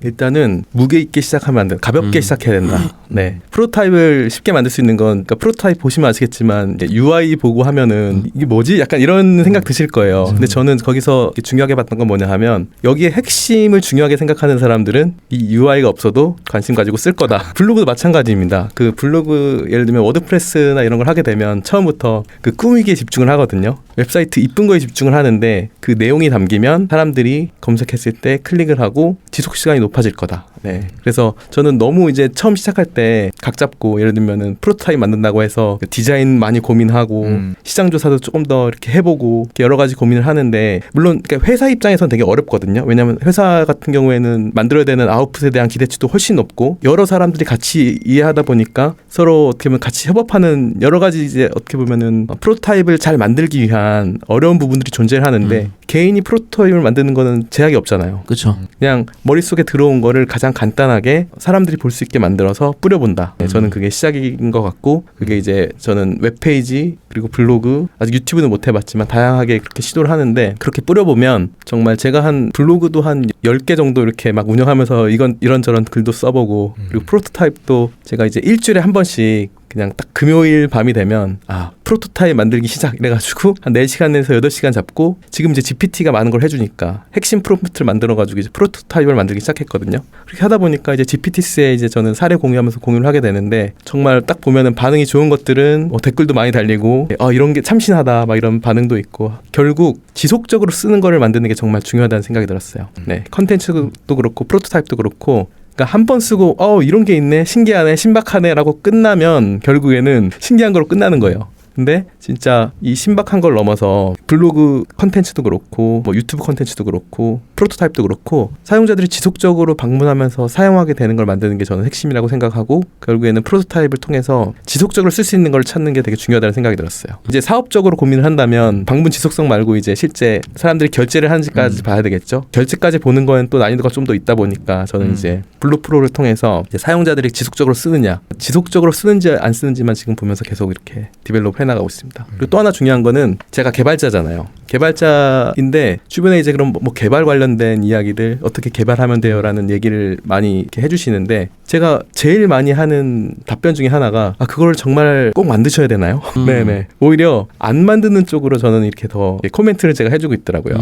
일단은 무게 있게 시작하면 안 된다. 가볍게 시작해야 된다. 네. 프로토타입을 쉽게 만들 수 있는 건 그러니까 프로토타입 보시면 아시겠지만 이제 UI 보고 하면은 이게 뭐지? 약간 이런 생각 드실 거예요. 근데 저는 거기서 중요하게 봤던 건 뭐냐 하면 여기에 핵심을 중요하게 생각하는 사람들은 이 UI가 없어도 관심 가지고 쓸 거다. 블로그도 마찬가지입니다. 그 블로그 예를 들면 워드프레스나 이런 걸 하게 되면 처음부터 그 꾸미기에 집중을 하거든요. 웹사이트 이쁜 거에 집중을 하는데 그 내용이 담기면 사람들이 검색했을 때 클릭을 하고 지속 시간이 높아질 거다. 네. 그래서 저는 너무 이제 처음 시작할 때 각 잡고 예를 들면은 프로토타입 만든다고 해서 디자인 많이 고민하고 시장 조사도 조금 더 이렇게 해보고 이렇게 여러 가지 고민을 하는데 물론 그러니까 회사 입장에서는 되게 어렵거든요. 왜냐하면 회사 같은 경우에는 만들어야 되는 아웃풋에 대한 기대치도 훨씬 높고 여러 사람들이 같이 이해하다 보니까 서로 어떻게 보면 같이 협업하는 여러 가지 이제 어떻게 보면은 프로토타입을 잘 만들기 위한 어려운 부분들이 존재를 하는데 개인이 프로토타입을 만드는 거는 제약이 없잖아요. 그렇죠. 그냥 머릿속에 들어온 거를 가장 간단하게 사람들이 볼 수 있게 만들어서 뿌려본다. 네, 저는 그게 시작인 것 같고 그게 이제 저는 웹페이지 그리고 블로그 아직 유튜브는 못 해봤지만 다양하게 그렇게 시도를 하는데 그렇게 뿌려보면 정말 제가 한 블로그도 한 10개 정도 이렇게 막 운영하면서 이런저런 글도 써보고 그리고 프로토타입도 제가 이제 일주일에 한 번씩 그냥 딱 금요일 밤이 되면 프로토타입 만들기 시작 이래가지고 한 4시간에서 8시간 잡고 지금 이제 GPT가 많은 걸 해주니까 핵심 프롬프트를 만들어가지고 이제 프로토타입을 만들기 시작했거든요. 그렇게 하다 보니까 이제 GPT스에 이제 저는 사례 공유하면서 공유를 하게 되는데 정말 딱 보면은 반응이 좋은 것들은 댓글도 많이 달리고 이런 게 참신하다 막 이런 반응도 있고 결국 지속적으로 쓰는 거를 만드는 게 정말 중요하다는 생각이 들었어요. 네, 컨텐츠도 그렇고 프로토타입도 그렇고 그러니까 한 번 쓰고 이런 게 있네 신기하네 신박하네 라고 끝나면 결국에는 신기한 거로 끝나는 거예요. 근데 진짜 이 신박한 걸 넘어서 블로그 컨텐츠도 그렇고 뭐 유튜브 컨텐츠도 그렇고 프로토타입도 그렇고 사용자들이 지속적으로 방문하면서 사용하게 되는 걸 만드는 게 저는 핵심이라고 생각하고 결국에는 프로토타입을 통해서 지속적으로 쓸 수 있는 걸 찾는 게 되게 중요하다는 생각이 들었어요. 이제 사업적으로 고민을 한다면 방문 지속성 말고 이제 실제 사람들이 결제를 하는지까지 봐야 되겠죠. 결제까지 보는 거는 또 난이도가 좀 더 있다 보니까 저는 이제 블루 프로를 통해서 이제 사용자들이 지속적으로 쓰느냐, 지속적으로 쓰는지 안 쓰는지만 지금 보면서 계속 이렇게 디벨롭 해나가고 있습니다. 그리고 또 하나 중요한 거는 제가 개발자잖아요. 개발자인데 주변에 이제 그럼 뭐 개발 관련된 이야기들 어떻게 개발하면 돼요라는 얘기를 많이 이렇게 해주시는데 제가 제일 많이 하는 답변 중에 하나가 그걸 정말 꼭 만드셔야 되나요? 네네. 오히려 안 만드는 쪽으로 저는 이렇게 더 코멘트를 제가 해주고 있더라고요.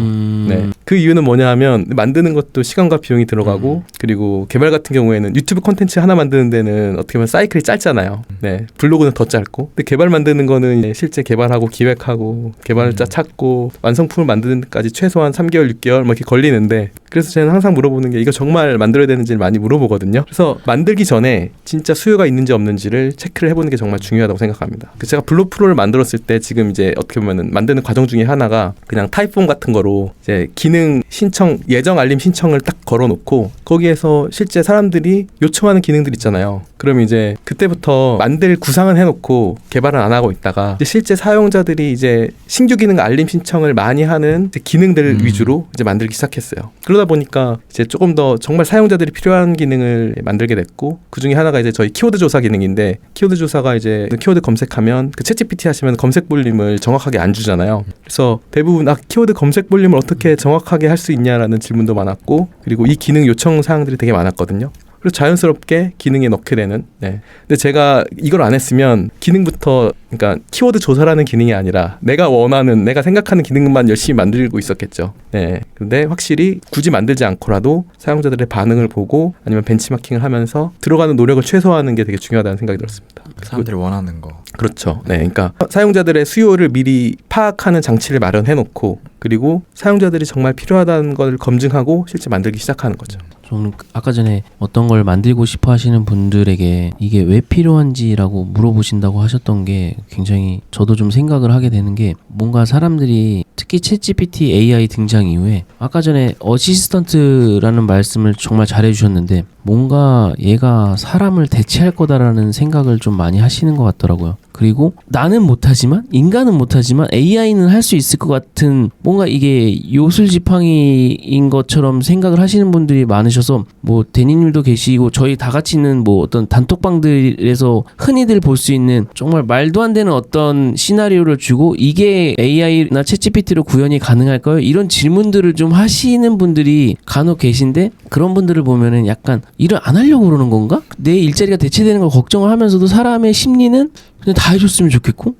네. 그 이유는 뭐냐 하면 만드는 것도 시간과 비용이 들어가고 그리고 개발 같은 경우에는 유튜브 콘텐츠 하나 만드는 데는 어떻게 보면 사이클이 짧잖아요. 네. 블로그는 더 짧고 근데 개발 만드는 거는 이제 실제 개발하고 기획하고 개발자 찾고 완성품을 만드는 데까지 최소한 3개월, 6개월 뭐 이렇게 걸리는데 그래서 저는 항상 물어보는 게 이거 정말 만들어야 되는지를 많이 물어보거든요. 그래서 만들기 전에 진짜 수요가 있는지 없는지를 체크를 해보는 게 정말 중요하다고 생각합니다. 제가 블루 프로를 만들었을 때 지금 이제 어떻게 보면은 만드는 과정 중에 하나가 그냥 타입폼 같은 거로 이제 기능 신청, 예정 알림 신청을 딱 걸어놓고 거기에서 실제 사람들이 요청하는 기능들 있잖아요. 그럼 이제 그때부터 만들 구상은 해놓고 개발은 안 하고 있다가 이제 실제 사용자들이 이제 신규 기능 알림 신청을 많이 하는 이제 기능들 위주로 이제 만들기 시작했어요. 그러다 보니까 이제 조금 더 정말 사용자들이 필요한 기능을 만들게 됐고 그 중에 하나가 이제 저희 키워드 조사 기능인데 키워드 조사가 이제 키워드 검색하면 그 챗GPT 하시면 검색 볼륨을 정확하게 안 주잖아요. 그래서 대부분 키워드 검색 볼륨을 어떻게 정확하게 할 수 있냐라는 질문도 많았고 그리고 이 기능 요청 사항들이 되게 많았거든요. 그래서 자연스럽게 기능에 넣게 되는. 네. 근데 제가 이걸 안 했으면 기능부터 그러니까 키워드 조사라는 기능이 아니라 내가 원하는 내가 생각하는 기능만 열심히 만들고 있었겠죠. 네. 근데 확실히 굳이 만들지 않고라도 사용자들의 반응을 보고 아니면 벤치마킹을 하면서 들어가는 노력을 최소화하는 게 되게 중요하다는 생각이 들었습니다. 사람들이 원하는 거. 그렇죠. 네. 그러니까 사용자들의 수요를 미리 파악하는 장치를 마련해 놓고 그리고 사용자들이 정말 필요하다는 걸 검증하고 실제 만들기 시작하는 거죠. 저는 아까 전에 어떤 걸 만들고 싶어 하시는 분들에게 이게 왜 필요한지라고 물어보신다고 하셨던 게 굉장히 저도 좀 생각을 하게 되는 게 뭔가 사람들이 특히 챗GPT AI 등장 이후에 아까 전에 어시스턴트라는 말씀을 정말 잘해주셨는데 뭔가 얘가 사람을 대체할 거다라는 생각을 좀 많이 하시는 것 같더라고요. 그리고 나는 못하지만 인간은 못하지만 AI는 할 수 있을 것 같은 뭔가 이게 요술지팡이인 것처럼 생각을 하시는 분들이 많으셔서 뭐 대니님도 계시고 저희 다 같이 있는 뭐 어떤 단톡방들에서 흔히들 볼 수 있는 정말 말도 안 되는 어떤 시나리오를 주고 이게 AI나 챗GPT로 구현이 가능할까요? 이런 질문들을 좀 하시는 분들이 간혹 계신데 그런 분들을 보면은 약간 일을 안 하려고 그러는 건가? 내 일자리가 대체되는 걸 걱정을 하면서도 사람의 심리는 그냥 다 해줬으면 좋겠고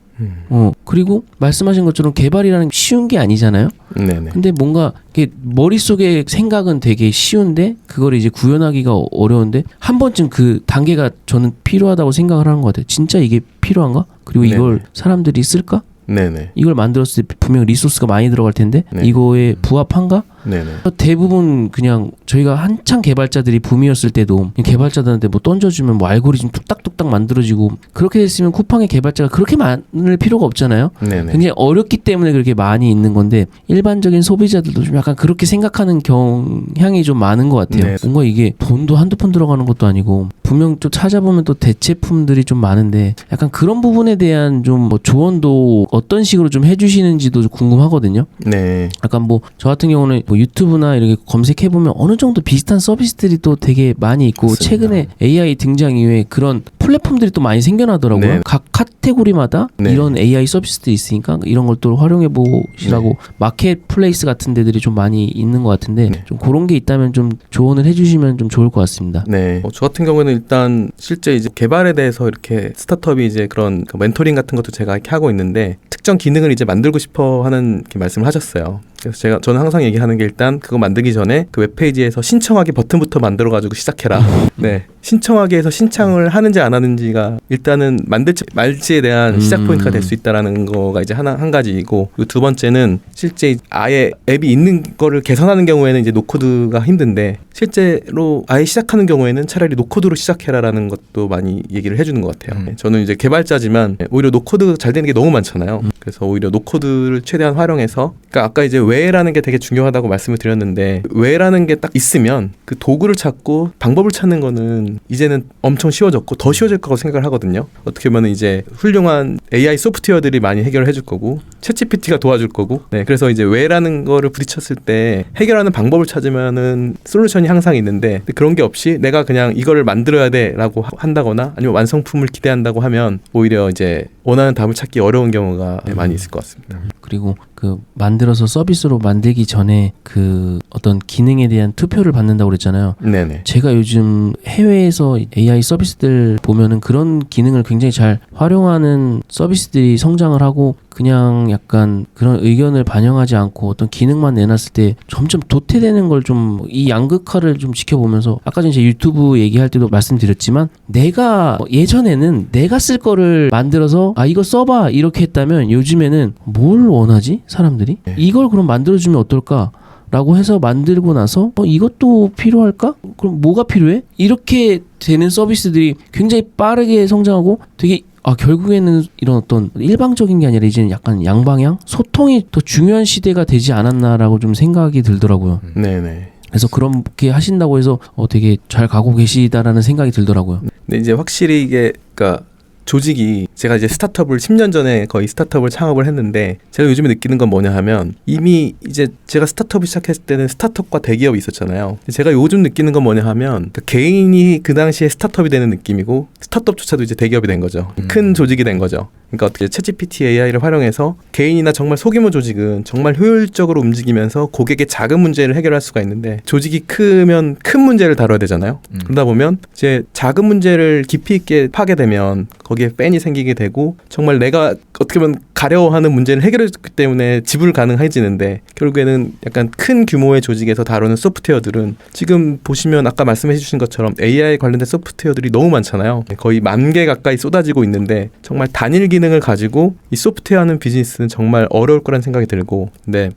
그리고 말씀하신 것처럼 개발이라는 게 쉬운 게 아니잖아요. 네네. 근데 뭔가 이게 머릿속에 생각은 되게 쉬운데 그걸 이제 구현하기가 어려운데 한 번쯤 그 단계가 저는 필요하다고 생각을 하는 것 같아요. 진짜 이게 필요한가? 그리고 이걸 네네. 사람들이 쓸까? 네네. 이걸 만들었을 때 분명 리소스가 많이 들어갈 텐데 네. 이거에 부합한가? 네네. 대부분 그냥 저희가 한창 개발자들이 붐이었을 때도 개발자들한테 뭐 던져주면 뭐 알고리즘 뚝딱뚝딱 만들어지고 그렇게 됐으면 쿠팡의 개발자가 그렇게 많을 필요가 없잖아요. 네네. 굉장히 어렵기 때문에 그렇게 많이 있는 건데 일반적인 소비자들도 좀 약간 그렇게 생각하는 경향이 좀 많은 것 같아요. 네. 뭔가 이게 돈도 한두 푼 들어가는 것도 아니고 분명 좀 찾아보면 또 대체품들이 좀 많은데 약간 그런 부분에 대한 좀 뭐 조언도 어떤 식으로 좀 해주시는지도 좀 궁금하거든요. 네. 약간 뭐 저 같은 경우는 뭐 유튜브나 이렇게 검색해 보면 어느 정도 비슷한 서비스들이 또 되게 많이 있고 맞습니다. 최근에 AI 등장 이후에 그런 플랫폼들이 또 많이 생겨나더라고요. 네. 각 카테고리마다 네. 이런 AI 서비스들이 있으니까 이런 걸 또 활용해 보시라고 네. 마켓플레이스 같은 데들이 좀 많이 있는 것 같은데 네. 좀 그런 게 있다면 좀 조언을 해주시면 좀 좋을 것 같습니다. 네. 저 같은 경우는 일단 실제 이제 개발에 대해서 이렇게 스타트업이 이제 그런 멘토링 같은 것도 제가 이렇게 하고 있는데 특정 기능을 이제 만들고 싶어 하는 이렇게 말씀을 하셨어요. 그래서 저는 항상 얘기하는 게 일단 그거 만들기 전에 그 웹페이지에서 신청하기 버튼부터 만들어가지고 시작해라. 네, 신청하기에서 신청을 하는지 안 하는지가 일단은 만들지 말지에 대한 시작 포인트가 될 수 있다라는 거가 이제 한 가지이고, 그리고 두 번째는 실제 아예 앱이 있는 거를 개선하는 경우에는 이제 노코드가 힘든데 실제로 아예 시작하는 경우에는 차라리 노코드로 시작해라라는 것도 많이 얘기를 해주는 것 같아요. 저는 이제 개발자지만 오히려 노코드 잘 되는 게 너무 많잖아요. 그래서 오히려 노코드를 최대한 활용해서, 그러니까 아까 이제 왜라는 게 되게 중요하다고 말씀을 드렸는데 왜라는 게 딱 있으면 그 도구를 찾고 방법을 찾는 거는 이제는 엄청 쉬워졌고 더 쉬워질 거라고 생각을 하거든요. 어떻게 보면 이제 훌륭한 AI 소프트웨어들이 많이 해결을 해줄 거고 챗GPT가 도와줄 거고, 네, 그래서 이제 왜라는 거를 부딪혔을 때 해결하는 방법을 찾으면은 솔루션이 항상 있는데 그런 게 없이 내가 그냥 이거를 만들어야 돼라고 한다거나 아니면 완성품을 기대한다고 하면 오히려 이제 원하는 답을 찾기 어려운 경우가 많이 있을 것 같습니다. 그리고 그 만들어서 서비스로 만들기 전에 그 어떤 기능에 대한 투표를 받는다고 그랬잖아요. 네네. 제가 요즘 해외에서 AI 서비스들 보면은 그런 기능을 굉장히 잘 활용하는 서비스들이 성장을 하고 그냥 약간 그런 의견을 반영하지 않고 어떤 기능만 내놨을 때 점점 도태되는 걸 좀 이 양극화를 좀 지켜보면서 아까 전에 제 유튜브 얘기할 때도 말씀드렸지만 내가 예전에는 내가 쓸 거를 만들어서 아 이거 써봐 이렇게 했다면 요즘에는 뭘 원하지 사람들이? 이걸 그럼 만들어주면 어떨까? 라고 해서 만들고 나서 이것도 필요할까? 그럼 뭐가 필요해? 이렇게 되는 서비스들이 굉장히 빠르게 성장하고 되게 결국에는 이런 어떤 일방적인 게 아니라 이제는 약간 양방향? 소통이 더 중요한 시대가 되지 않았나라고 좀 생각이 들더라고요. 네네. 그래서 그렇게 하신다고 해서 되게 잘 가고 계시다라는 생각이 들더라고요. 근데 이제 확실히 이게 그러니까 조직이 제가 이제 스타트업을 10년 전에 거의 스타트업을 창업을 했는데 제가 요즘에 느끼는 건 뭐냐 하면 이미 이제 제가 스타트업을 시작했을 때는 스타트업과 대기업이 있었잖아요. 제가 요즘 느끼는 건 뭐냐 하면 개인이 그 당시에 스타트업이 되는 느낌이고 스타트업조차도 이제 대기업이 된 거죠. 큰 조직이 된 거죠. 그러니까 어떻게 챗GPT AI를 활용해서 개인이나 정말 소규모 조직은 정말 효율적으로 움직이면서 고객의 작은 문제를 해결할 수가 있는데 조직이 크면 큰 문제를 다뤄야 되잖아요. 그러다 보면 이제 작은 문제를 깊이 있게 파게 되면 거기에 팬이 생기게 되고 정말 내가 어떻게 보면 가려워하는 문제를 해결했기 때문에 지불 가능해지는데 결국에는 약간 큰 규모의 조직에서 다루는 소프트웨어들은 지금 보시면 아까 말씀해 주신 것처럼 AI 관련된 소프트웨어들이 너무 많잖아요. 거의 10,000개 가까이 쏟아지고 있는데 정말 단일 기능을 가지고 이 소프트웨어 하는 비즈니스는 정말 어려울 거란 생각이 들고, 근데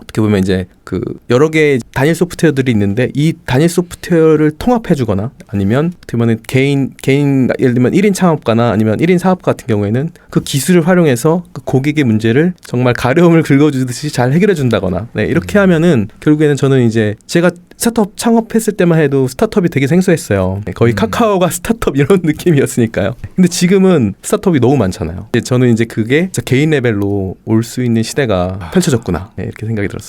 어떻게 보면 이제 그 여러 개의 단일 소프트웨어들이 있는데 이 단일 소프트웨어를 통합해주거나 아니면 어떻게 보면 개인 예를 들면 1인 창업가나 아니면 1인 사업가 같은 경우에는 그 기술을 활용해서 그 고객의 문제를 정말 가려움을 긁어주듯이 잘 해결해준다거나, 네, 이렇게 하면은 결국에는 저는 이제 제가 스타트업 창업했을 때만 해도 스타트업이 되게 생소했어요. 거의 카카오가 스타트업 이런 느낌이었으니까요. 근데 지금은 스타트업이 너무 많잖아요. 저는 이제 그게 개인 레벨로 올 수 있는 시대가 펼쳐졌구나, 네, 이렇게 생각이 들었습니다.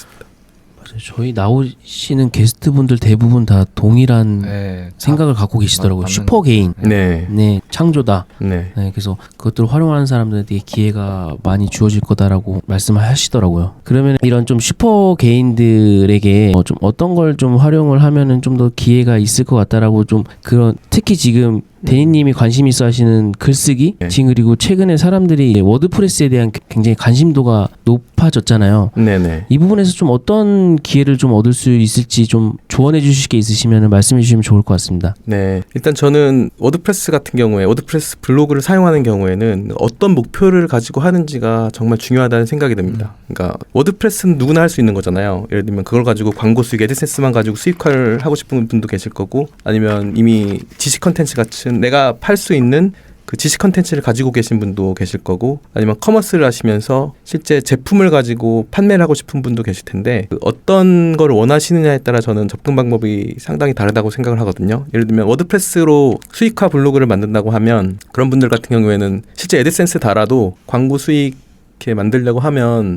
맞아요. 저희 나오시는 게스트분들 대부분 다 동일한 생각을 갖고 계시더라고요. 슈퍼 개인, 네, 창조다. 네. 네, 그래서 그것들을 활용하는 사람들에게 기회가 많이 주어질 거다라고 말씀하시더라고요. 그러면 이런 좀 슈퍼 개인들에게 좀 어떤 걸 좀 활용을 하면은 좀 더 기회가 있을 것 같다라고 좀 그런 특히 지금 대니님이 관심 있어 하시는 글쓰기, 지금 그리고 최근에 사람들이 워드프레스에 대한 굉장히 관심도가 높아졌잖아요. 네네. 이 부분에서 좀 어떤 기회를 좀 얻을 수 있을지 좀 조언해 주실 게 있으시면 말씀해 주시면 좋을 것 같습니다. 네, 일단 저는 워드프레스 같은 경우에 워드프레스 블로그를 사용하는 경우에는 어떤 목표를 가지고 하는지가 정말 중요하다는 생각이 듭니다. 그러니까 워드프레스는 누구나 할 수 있는 거잖아요. 예를 들면 그걸 가지고 광고 수익, 애드센스만 가지고 수익화를 하고 싶은 분도 계실 거고, 아니면 이미 지식 컨텐츠 같은 내가 팔 수 있는 그 지식 컨텐츠를 가지고 계신 분도 계실 거고, 아니면 커머스를 하시면서 실제 제품을 가지고 판매를 하고 싶은 분도 계실 텐데 그 어떤 걸 원하시느냐에 따라 저는 접근 방법이 상당히 다르다고 생각을 하거든요. 예를 들면 워드프레스로 수익화 블로그를 만든다고 하면 그런 분들 같은 경우에는 실제 애드센스 달아도 광고 수익 이렇게 만들려고 하면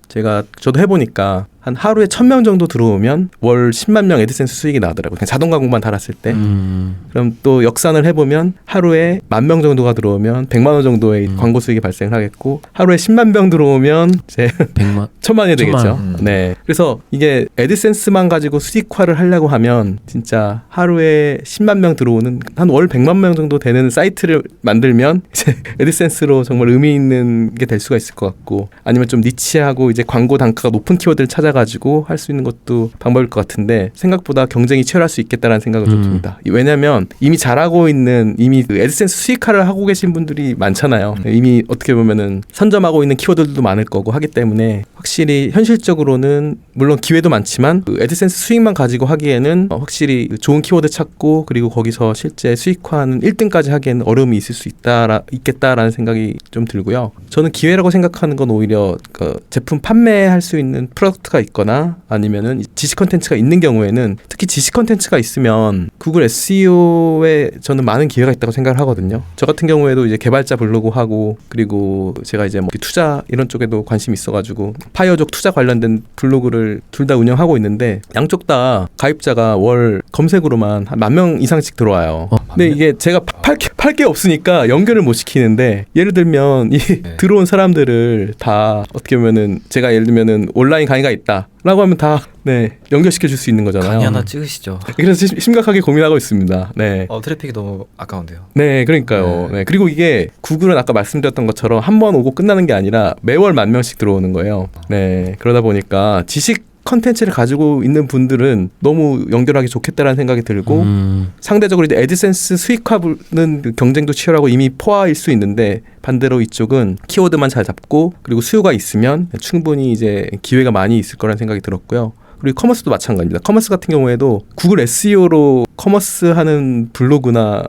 저도 해보니까 한 하루에 1,000명 정도 들어오면 월 10만 명 애드센스 수익이 나더라고요. 그냥 자동 광고만 달았을 때. 그럼 또 역산을 해보면 하루에 10,000명 정도가 들어오면 100만 원 정도의 광고 수익이 발생하겠고, 하루에 10만 명 들어오면 이제 1,000만이 되겠죠. 네. 그래서 이게 애드센스만 가지고 수익화를 하려고 하면 진짜 하루에 10만 명 들어오는 한 월 100만 명 정도 되는 사이트를 만들면 이제 애드센스로 정말 의미 있는 게 될 수가 있을 것 같고, 아니면 좀 니치하고 이제 광고 단가가 높은 키워드를 찾아가지고 찾아가지고 할 수 있는 것도 방법일 것 같은데 생각보다 경쟁이 치열할 수 있겠다라는 생각을 좀 듭니다. 왜냐하면 이미 잘하고 있는 이미 그 애드센스 수익화를 하고 계신 분들이 많잖아요. 이미 어떻게 보면은 선점하고 있는 키워드들도 많을 거고 하기 때문에 확실히 현실적으로는 물론 기회도 많지만 그 애드센스 수익만 가지고 하기에는 확실히 좋은 키워드 찾고 그리고 거기서 실제 수익화하는 1등까지 하기에는 어려움이 있을 수 있겠다라는 생각이 좀 들고요. 저는 기회라고 생각하는 건 오히려 그 제품 판매할 수 있는 프로덕트가 있거나 아니면은 지식 컨텐츠가 있는 경우에는 특히 지식 컨텐츠가 있으면 구글 SEO에 저는 많은 기회가 있다고 생각을 하거든요. 저 같은 경우에도 이제 개발자 블로그 하고 그리고 제가 이제 뭐 투자 이런 쪽에도 관심이 있어가지고 파이어족 투자 관련된 블로그를 둘 다 운영하고 있는데 양쪽 다 가입자가 월 검색으로만 한 10,000명 이상씩 들어와요. 근데 이게 제가 팔 게 없으니까 연결을 못 시키는데 예를 들면 이 들어온 사람들을 다 어떻게 보면은 제가 예를 들면은 온라인 강의가 있다라고 하면 다 연결시켜 줄 수 있는 거잖아요. 강의 하나 찍으시죠. 그래서 심각하게 고민하고 있습니다. 네. 트래픽이 너무 아까운데요. 네, 그러니까요. 네. 그리고 이게 구글은 아까 말씀드렸던 것처럼 한 번 오고 끝나는 게 아니라 매월 10,000명씩 들어오는 거예요. 네. 그러다 보니까 지식 컨텐츠를 가지고 있는 분들은 너무 연결하기 좋겠다라는 생각이 들고 상대적으로 이제 애드센스 수익화는 경쟁도 치열하고 이미 포화일 수 있는데 반대로 이쪽은 키워드만 잘 잡고 그리고 수요가 있으면 충분히 이제 기회가 많이 있을 거라는 생각이 들었고요. 그리고 커머스도 마찬가지입니다. 커머스 같은 경우에도 구글 SEO로 커머스 하는 블로그나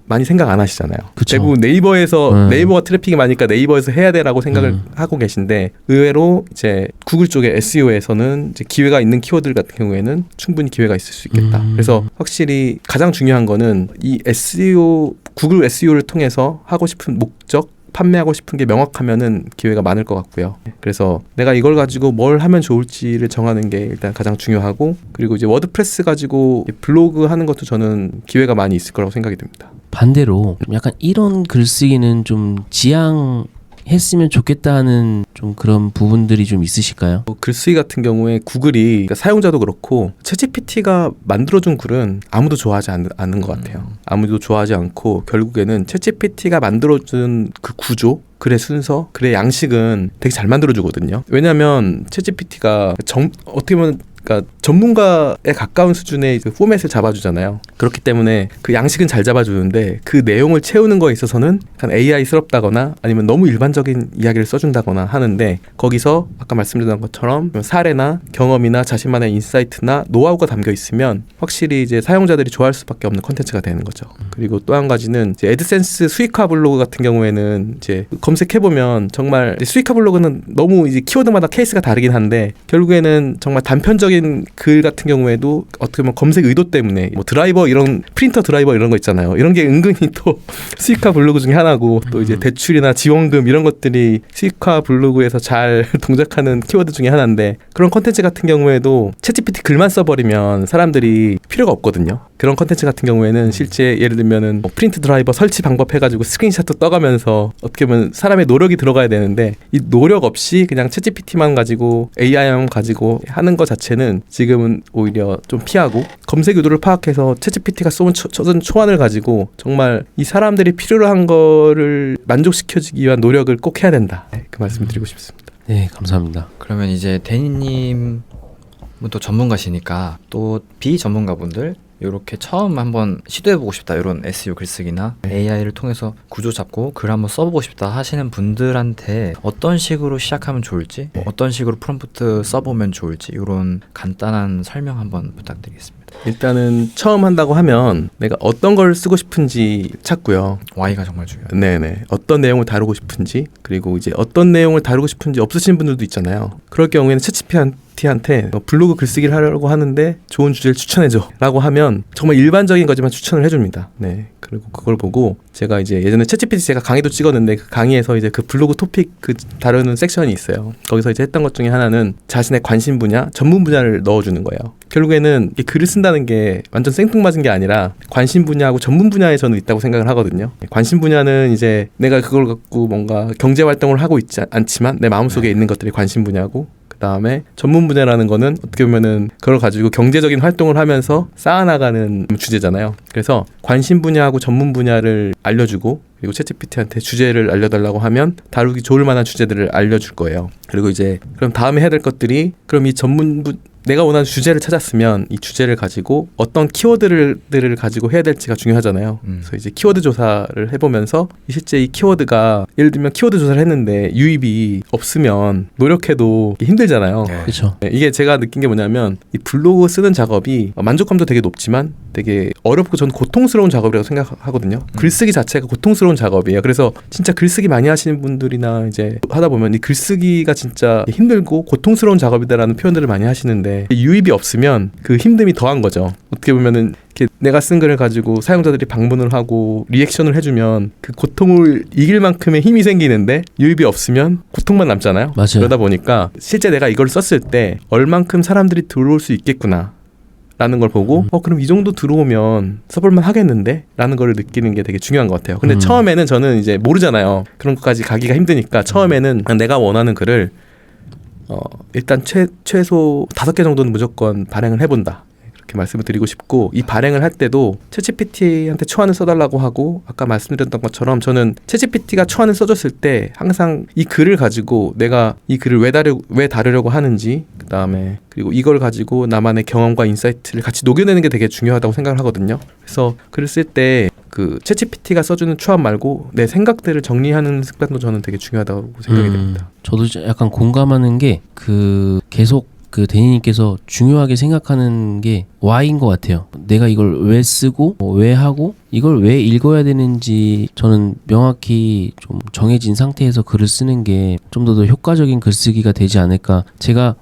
많이 생각 안 하시잖아요. 그쵸. 대부분 네이버에서 네이버가 트래픽이 많으니까 네이버에서 해야 돼라고 생각을 하고 계신데 의외로 이제 구글 쪽의 SEO에서는 이제 기회가 있는 키워드 같은 경우에는 충분히 기회가 있을 수 있겠다. 그래서 확실히 가장 중요한 거는 이 SEO 구글 SEO를 통해서 하고 싶은 목적 판매하고 싶은 게 명확하면은 기회가 많을 것 같고요. 그래서 내가 이걸 가지고 뭘 하면 좋을지를 정하는 게 일단 가장 중요하고 그리고 이제 워드프레스 가지고 블로그 하는 것도 저는 기회가 많이 있을 거라고 생각이 듭니다. 반대로 좀 약간 이런 글쓰기는 좀 지양했으면 좋겠다 하는 좀 그런 부분들이 좀 있으실까요? 글쓰기 같은 경우에 구글이 그러니까 사용자도 그렇고 챗GPT가 만들어준 글은 아무도 좋아하지 않는 것 같아요. 아무도 좋아하지 않고 결국에는 챗GPT가 만들어준 그 구조 글의 순서, 글의 양식은 되게 잘 만들어주거든요. 왜냐하면 챗GPT가 어떻게 보면 그러니까 전문가에 가까운 수준의 그 포맷을 잡아주잖아요. 그렇기 때문에 그 양식은 잘 잡아주는데 그 내용을 채우는 거에 있어서는 약간 AI스럽다거나 아니면 너무 일반적인 이야기를 써준다거나 하는데 거기서 아까 말씀드린 것처럼 사례나 경험이나 자신만의 인사이트나 노하우가 담겨 있으면 확실히 이제 사용자들이 좋아할 수밖에 없는 콘텐츠가 되는 거죠. 그리고 또 한 가지는 이제 애드센스 수익화 블로그 같은 경우에는 이제 검색해보면 정말 수익화 블로그는 너무 이제 키워드마다 케이스가 다르긴 한데 결국에는 정말 단편적인 글 같은 경우에도 어떻게 보면 검색 의도 때문에 뭐 드라이버 이런 프린터 드라이버 이런 거 있잖아요. 이런 게 은근히 또 수익화 블로그 중에 하나고 또 이제 대출이나 지원금 이런 것들이 수익화 블로그에서 잘 동작하는 키워드 중에 하나인데 그런 컨텐츠 같은 경우에도 챗GPT 글만 써버리면 사람들이 필요가 없거든요. 그런 컨텐츠 같은 경우에는 실제 예를 들면은 뭐 프린트 드라이버 설치 방법 해가지고 스크린샷도 떠가면서 어떻게 보면 사람의 노력이 들어가야 되는데 이 노력 없이 그냥 챗GPT만 가지고 AI만 가지고 하는 것 자체는 지금은 오히려 좀 피하고 검색 의도를 파악해서 챗GPT가 쏟은 초안을 가지고 정말 이 사람들이 필요로 한 거를 만족시켜주기 위한 노력을 꼭 해야 된다. 그 말씀을 드리고 싶습니다. 네, 감사합니다. 그러면 이제 데니님은 또 전문가시니까 또 비전문가분들 이렇게 처음 한번 시도해보고 싶다 이런 SEO 글쓰기나 AI를 통해서 구조 잡고 글 한번 써보고 싶다 하시는 분들한테 어떤 식으로 시작하면 좋을지 어떤 식으로 프롬프트 써보면 좋을지 이런 간단한 설명 한번 부탁드리겠습니다. 일단은 처음 한다고 하면 내가 어떤 걸 쓰고 싶은지 찾고요. Y가 정말 중요해요. 네네. 어떤 내용을 다루고 싶은지 그리고 이제 어떤 내용을 다루고 싶은지 없으신 분들도 있잖아요. 그럴 경우에는 챗GPT한테 블로그 글쓰기를 하려고 하는데 좋은 주제를 추천해줘 라고 하면 정말 일반적인 거지만 추천을 해줍니다. 네. 그리고 그걸 보고 제가 이제 예전에 챗GPT 제가 강의도 찍었는데 그 강의에서 이제 그 블로그 토픽 그 다루는 섹션이 있어요. 거기서 이제 했던 것 중에 하나는 자신의 관심 분야, 전문 분야를 넣어주는 거예요. 결국에는 이 글을 쓴다는 게 완전 생뚱맞은 게 아니라 관심 분야하고 전문 분야에 저는 있다고 생각을 하거든요. 관심 분야는 이제 내가 그걸 갖고 뭔가 경제 활동을 하고 있지 않지만 내 마음속에 있는 것들이 관심 분야고 그다음에 전문 분야라는 거는 어떻게 보면은 그걸 가지고 경제적인 활동을 하면서 쌓아나가는 주제잖아요. 그래서 관심 분야하고 전문 분야를 알려주고 그리고 챗GPT한테 주제를 알려달라고 하면 다루기 좋을 만한 주제들을 알려줄 거예요. 그리고 이제 그럼 다음에 해야 될 것들이 그럼 이 내가 원하는 주제를 찾았으면 이 주제를 가지고 어떤 키워드들을 가지고 해야 될지가 중요하잖아요. 그래서 이제 키워드 조사를 해보면서 실제 이 키워드가 예를 들면 키워드 조사를 했는데 유입이 없으면 노력해도 힘들잖아요. 네. 그렇죠. 네, 이게 제가 느낀 게 뭐냐면 이 블로그 쓰는 작업이 만족감도 되게 높지만 되게 어렵고 저는 고통스러운 작업이라고 생각하거든요. 글쓰기 자체가 고통스러운 작업이에요. 그래서 진짜 글쓰기 많이 하시는 분들이나 이제 하다 보면 이 글쓰기가 진짜 힘들고 고통스러운 작업이다라는 표현들을 많이 하시는데 유입이 없으면 그 힘듦이 더한 거죠. 어떻게 보면은 이렇게 내가 쓴 글을 가지고 사용자들이 방문을 하고 리액션을 해주면 그 고통을 이길 만큼의 힘이 생기는데 유입이 없으면 고통만 남잖아요. 맞아요. 그러다 보니까 실제 내가 이걸 썼을 때 얼만큼 사람들이 들어올 수 있겠구나 라는 걸 보고 그럼 이 정도 들어오면 써볼만 하겠는데? 라는 걸 느끼는 게 되게 중요한 것 같아요. 근데 처음에는 저는 이제 모르잖아요. 그런 것까지 가기가 힘드니까 처음에는 내가 원하는 글을 일단 최소 5개 정도는 무조건 발행을 해본다. 그렇게 말씀을 드리고 싶고 이 발행을 할 때도 챗GPT한테 초안을 써달라고 하고 아까 말씀드렸던 것처럼 저는 챗GPT가 초안을 써줬을 때 항상 이 글을 가지고 내가 이 글을 왜 다루려고 하는지 그다음에 그리고 이걸 가지고 나만의 경험과 인사이트를 같이 녹여내는 게 되게 중요하다고 생각을 하거든요. 그래서 글을 쓸 때 그 챗GPT가 써주는 초안 말고 내 생각들을 정리하는 습관도 저는 되게 중요하다고 생각이 됩니다. 저도 약간 공감하는 게 계속 그 대니님께서 중요하게 생각하는 게 why인 것 같아요. 내가 이걸 왜 쓰고 왜 하고 이걸 왜 읽어야 되는지 저는 명확히 좀 정해진 상태에서 글을 쓰는 게 좀 더 효과적인 글쓰기가 되지 않을까. 제가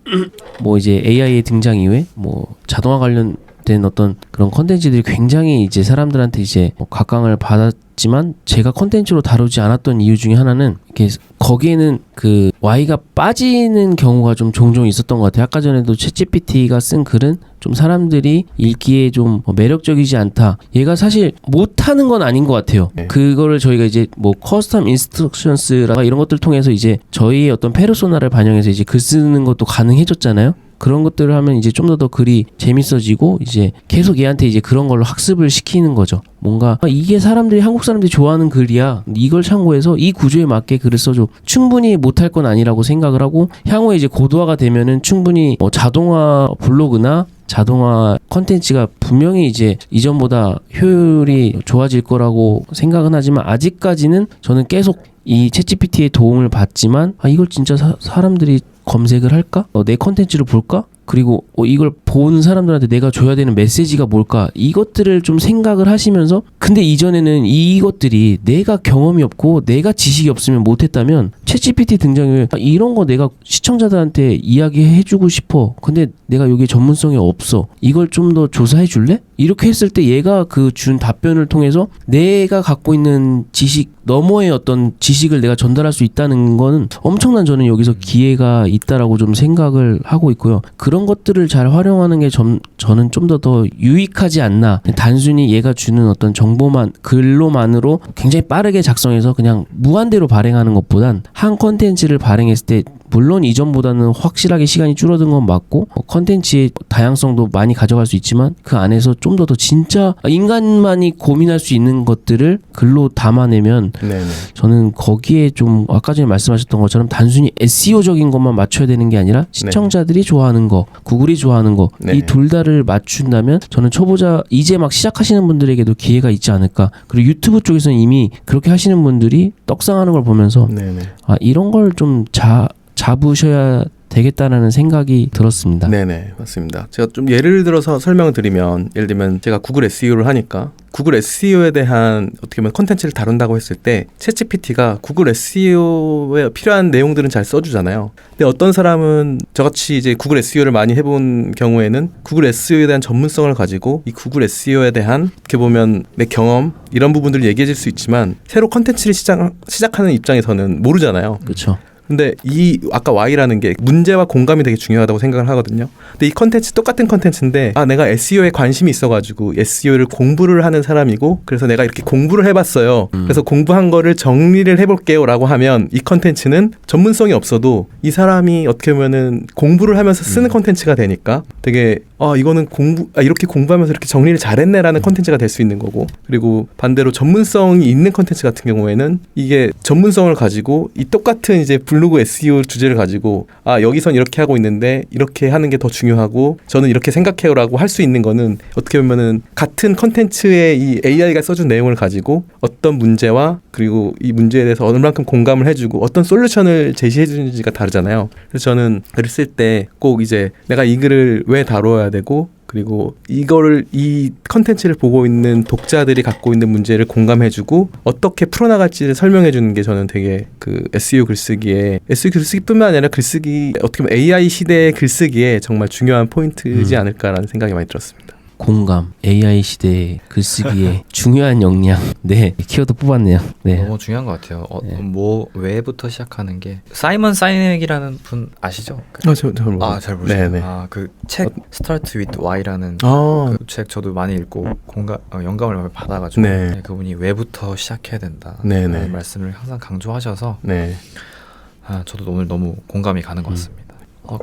뭐 이제 AI의 등장 이후에 뭐 자동화 관련된 어떤 그런 컨텐츠들이 굉장히 이제 사람들한테 이제 각광을 받았지만 제가 컨텐츠로 다루지 않았던 이유 중에 하나는 이렇게 거기에는 그 Y가 빠지는 경우가 좀 종종 있었던 것 같아요. 아까 전에도 챗GPT가 쓴 글은 좀 사람들이 읽기에 좀 매력적이지 않다. 얘가 사실 못하는 건 아닌 것 같아요. 네. 그거를 저희가 이제 뭐 커스텀 인스트럭션스라 이런 것들 통해서 이제 저희의 어떤 페르소나를 반영해서 이제 글 쓰는 것도 가능해졌잖아요. 그런 것들을 하면 이제 좀 더 글이 재밌어지고 이제 계속 얘한테 이제 그런 걸로 학습을 시키는 거죠. 뭔가 이게 한국 사람들이 좋아하는 글이야. 이걸 참고해서 이 구조에 맞게 글을 써줘. 충분히 못할 건 아니라고 생각을 하고 향후에 이제 고도화가 되면은 충분히 뭐 자동화 블로그나 자동화 컨텐츠가 분명히 이제 이전보다 효율이 좋아질 거라고 생각은 하지만 아직까지는 저는 계속 이 챗GPT의 도움을 받지만 이걸 진짜 사람들이 검색을 할까? 내 컨텐츠를 볼까? 그리고 이걸 보는 사람들한테 내가 줘야 되는 메시지가 뭘까? 이것들을 좀 생각을 하시면서 근데 이전에는 이것들이 내가 경험이 없고 내가 지식이 없으면 못했다면 챗GPT 등장 후에 이런 거 내가 시청자들한테 이야기해주고 싶어. 근데 내가 여기에 전문성이 없어. 이걸 좀 더 조사해 줄래? 이렇게 했을 때 얘가 그 준 답변을 통해서 내가 갖고 있는 지식 너머의 어떤 지식을 내가 전달할 수 있다는 거는 엄청난 저는 여기서 기회가 있다라고 좀 생각을 하고 있고요. 그런 것들을 잘 활용하는 게 저는 좀 더 유익하지 않나. 단순히 얘가 주는 어떤 정보만 글로만으로 굉장히 빠르게 작성해서 그냥 무한대로 발행하는 것보단 한 컨텐츠를 발행했을 때 물론 이전보다는 확실하게 시간이 줄어든 건 맞고 컨텐츠의 다양성도 많이 가져갈 수 있지만 그 안에서 좀 더 진짜 인간만이 고민할 수 있는 것들을 글로 담아내면 네네. 저는 거기에 좀 아까 전에 말씀하셨던 것처럼 단순히 SEO적인 것만 맞춰야 되는 게 아니라 시청자들이 좋아하는 거, 구글이 좋아하는 거 이 둘 다를 맞춘다면 저는 초보자 이제 막 시작하시는 분들에게도 기회가 있지 않을까. 그리고 유튜브 쪽에서는 이미 그렇게 하시는 분들이 떡상하는 걸 보면서 이런 걸 좀 잡으셔야 되겠다라는 생각이 들었습니다. 네네, 맞습니다. 제가 좀 예를 들어서 설명을 드리면 예를 들면 제가 구글 SEO를 하니까 구글 SEO에 대한 어떻게 보면 컨텐츠를 다룬다고 했을 때 챗GPT가 구글 SEO에 필요한 내용들은 잘 써주잖아요. 근데 어떤 사람은 저같이 이제 구글 SEO를 많이 해본 경우에는 구글 SEO에 대한 전문성을 가지고 이 구글 SEO에 대한 어떻게 보면 내 경험 이런 부분들을 얘기해 줄 수 있지만 새로 컨텐츠를 시작하는 입장에서는 모르잖아요. 그렇죠. 근데 이 아까 Y라는 게 문제와 공감이 되게 중요하다고 생각을 하거든요. 근데 이 컨텐츠 똑같은 컨텐츠인데 내가 SEO에 관심이 있어가지고 SEO를 공부를 하는 사람이고 그래서 내가 이렇게 공부를 해봤어요. 그래서 공부한 거를 정리를 해볼게요라고 하면 이 컨텐츠는 전문성이 없어도 이 사람이 어떻게 보면은 공부를 하면서 쓰는 컨텐츠가 되니까 되게 이거는 이렇게 공부하면서 이렇게 정리를 잘했네라는 컨텐츠가 될 수 있는 거고, 그리고 반대로 전문성이 있는 컨텐츠 같은 경우에는 이게 전문성을 가지고 이 똑같은 이제 블로그 SEO 주제를 가지고 여기선 이렇게 하고 있는데 이렇게 하는 게 더 중요하고 저는 이렇게 생각해요라고 할 수 있는 거는 어떻게 보면은 같은 컨텐츠의 이 AI가 써준 내용을 가지고 어떤 문제와 그리고 이 문제에 대해서 어느 만큼 공감을 해주고 어떤 솔루션을 제시해 주는지가 다르잖아요. 그래서 저는 글을 쓸 때 꼭 이제 내가 이 글을 왜 다뤄야 되고 그리고 이거를 이 컨텐츠를 보고 있는 독자들이 갖고 있는 문제를 공감해주고 어떻게 풀어나갈지를 설명해주는 게 저는 되게 그 SEO 글쓰기에 SEO 글쓰기뿐만 아니라 글쓰기 어떻게 보면 AI 시대의 글쓰기에 정말 중요한 포인트이지 않을까라는 생각이 많이 들었습니다. 공감, AI 시대의 글쓰기에 중요한 역량. 네, 키워드 뽑았네요. 네. 너무 중요한 것 같아요. 네. 왜부터 시작하는 게 사이먼 사이넥이라는 분 아시죠? 잘 모르시죠. 네네. 그 책 Start with Why라는 그 책 저도 많이 읽고 영감을 많이 받아가지고 네. 그분이 왜부터 시작해야 된다 네네. 라는 말씀을 항상 강조하셔서 네. 저도 오늘 너무 공감이 가는 것 같습니다.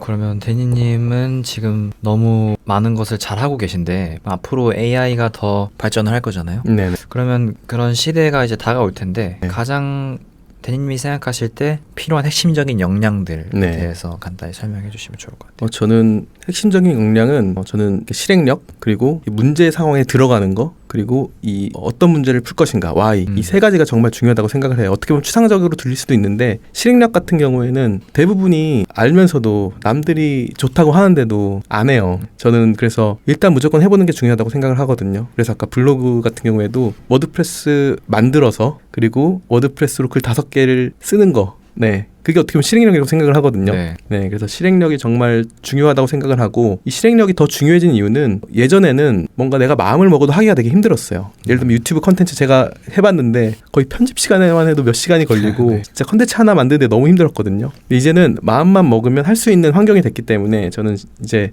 그러면 데니님은 지금 너무 많은 것을 잘하고 계신데 앞으로 AI가 더 발전을 할 거잖아요. 네. 그러면 그런 시대가 이제 다가올 텐데 네. 가장 데니님이 생각하실 때 필요한 핵심적인 역량들에 네. 대해서 간단히 설명해 주시면 좋을 것 같아요. 저는 핵심적인 역량은 저는 실행력 그리고 이 문제 상황에 들어가는 거 그리고 이 어떤 문제를 풀 것인가 Y 이 세 가지가 정말 중요하다고 생각을 해요. 어떻게 보면 추상적으로 들릴 수도 있는데 실행력 같은 경우에는 대부분이 알면서도 남들이 좋다고 하는데도 안 해요. 저는 그래서 일단 무조건 해보는 게 중요하다고 생각을 하거든요. 그래서 아까 블로그 같은 경우에도 워드프레스 만들어서 그리고 워드프레스로 글 5개를 쓰는 거 네. 그게 어떻게 보면 실행력이라고 생각을 하거든요. 네. 네, 그래서 실행력이 정말 중요하다고 생각을 하고 이 실행력이 더 중요해진 이유는 예전에는 뭔가 내가 마음을 먹어도 하기가 되게 힘들었어요. 예를 들면 유튜브 컨텐츠 제가 해봤는데 거의 편집 시간에만 해도 몇 시간이 걸리고 네. 진짜 컨텐츠 하나 만드는데 너무 힘들었거든요. 근데 이제는 마음만 먹으면 할 수 있는 환경이 됐기 때문에 저는 이제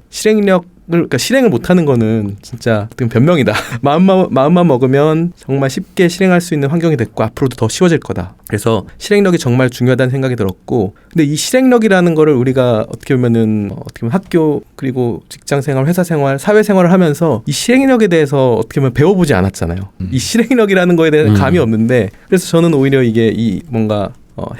그러니까 실행을 못하는 거는 진짜 변명이다. 마음만 먹으면 정말 쉽게 실행할 수 있는 환경이 됐고 앞으로도 더 쉬워질 거다. 그래서 실행력이 정말 중요하다는 생각이 들었고, 근데 이 실행력이라는 거를 우리가 어떻게 보면 학교 그리고 직장생활, 회사생활, 사회생활을 하면서 이 실행력에 대해서 어떻게 보면 배워보지 않았잖아요. 이 실행력이라는 거에 대한 감이 없는데, 그래서 저는 오히려 이게 이 뭔가